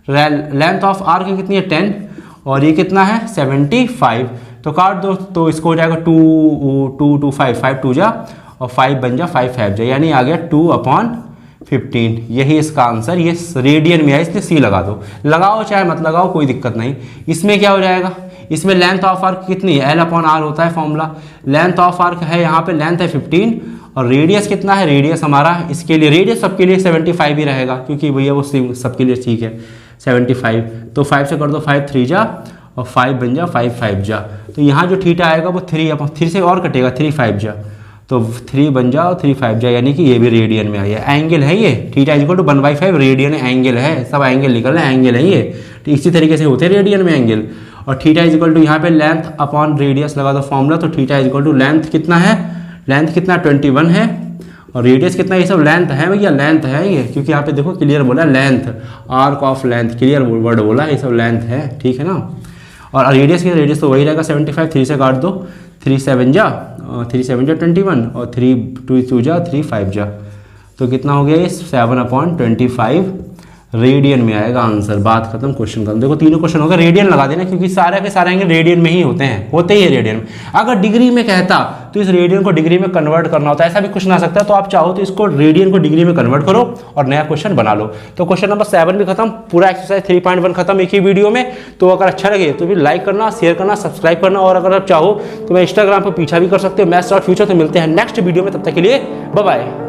लेंथ ऑफ आर्क कितनी है 10, और ये कितना है 75, तो काट दो, तो इसको हो जाएगा 2 5 5 2 जा, और 5 बन जा, 5 5 जा, यानी आ गया 2/15। यही इसका आंसर, ये रेडियन में है, इसलिए सी लगा दो, लगाओ चाहे मत लगाओ कोई दिक्कत नहीं। इसमें क्या हो जाएगा? इसमें लेंथ ऑफ आर्क कितनी है? L/R होता है फॉर्मूला, लेंथ ऑफ आर्क है, यहाँ पे लेंथ है 15, और रेडियस कितना है? रेडियस हमारा इसके लिए, रेडियस सबके लिए 75 ही रहेगा, क्योंकि भैया वो सबके लिए ठीक है 75। तो 5 से कर दो, 5 3 जा, और 5 बन जा, 5 5 जा, तो यहाँ जो थीटा आएगा वो 3 से और कटेगा, 3 5 जा, तो 3 बन जा और 3 5 जा, यानी कि ये भी रेडियन में आया। एंगल है ये, theta equal to 1/5 radian angle है, सब एंगल निकल रहे हैं, एंगल है ये। तो इसी तरीके से होते हैं रेडियन में एंगल। और थीटा इज इक्वल टू यहाँ पे लेंथ अपॉन रेडियस लगा दो फॉर्मूला, तो theta is equal to length कितना है, लेंथ कितना 21 है, और रेडियस कितना, ये सब लेंथ है भैया, लेंथ है ये, क्योंकि यहाँ पे देखो क्लियर बोला length, arc of length, clear word बोला, ये सब लेंथ है, ठीक है ना। और रेडियस की रेडियस तो वही रहेगा 75, 3 से काट दो, 3 7 जा 21 और 3 2 जा 3 5 जा, तो कितना हो गया ये 7/25 रेडियन में आएगा आंसर। बात खत्म, क्वेश्चन खत्म। देखो तीनों क्वेश्चन हो गए, रेडियन लगा देना क्योंकि सारे के सारे एंगल रेडियन में ही होते ही है रेडियन में। अगर डिग्री में कहता तो इस रेडियन को डिग्री में कन्वर्ट करना होता है, ऐसा भी कुछ ना सकता है, तो आप चाहो तो इसको रेडियन को डिग्री में कन्वर्ट करो और नया क्वेश्चन बना लो। तो क्वेश्चन नंबर 7 भी खत्म, पूरा एक्सरसाइज 3.1 खत्म एक ही वीडियो में। तो अगर अच्छा लगे तो भी लाइक करना, शेयर करना, सब्सक्राइब करना, और अगर आप चाहो तो मैं इंस्टाग्राम पर पीछा भी कर सकते हो मैथ्स.फ्यूचर। तो मिलते हैं नेक्स्ट वीडियो में, तब तक के लिए बाय बाय।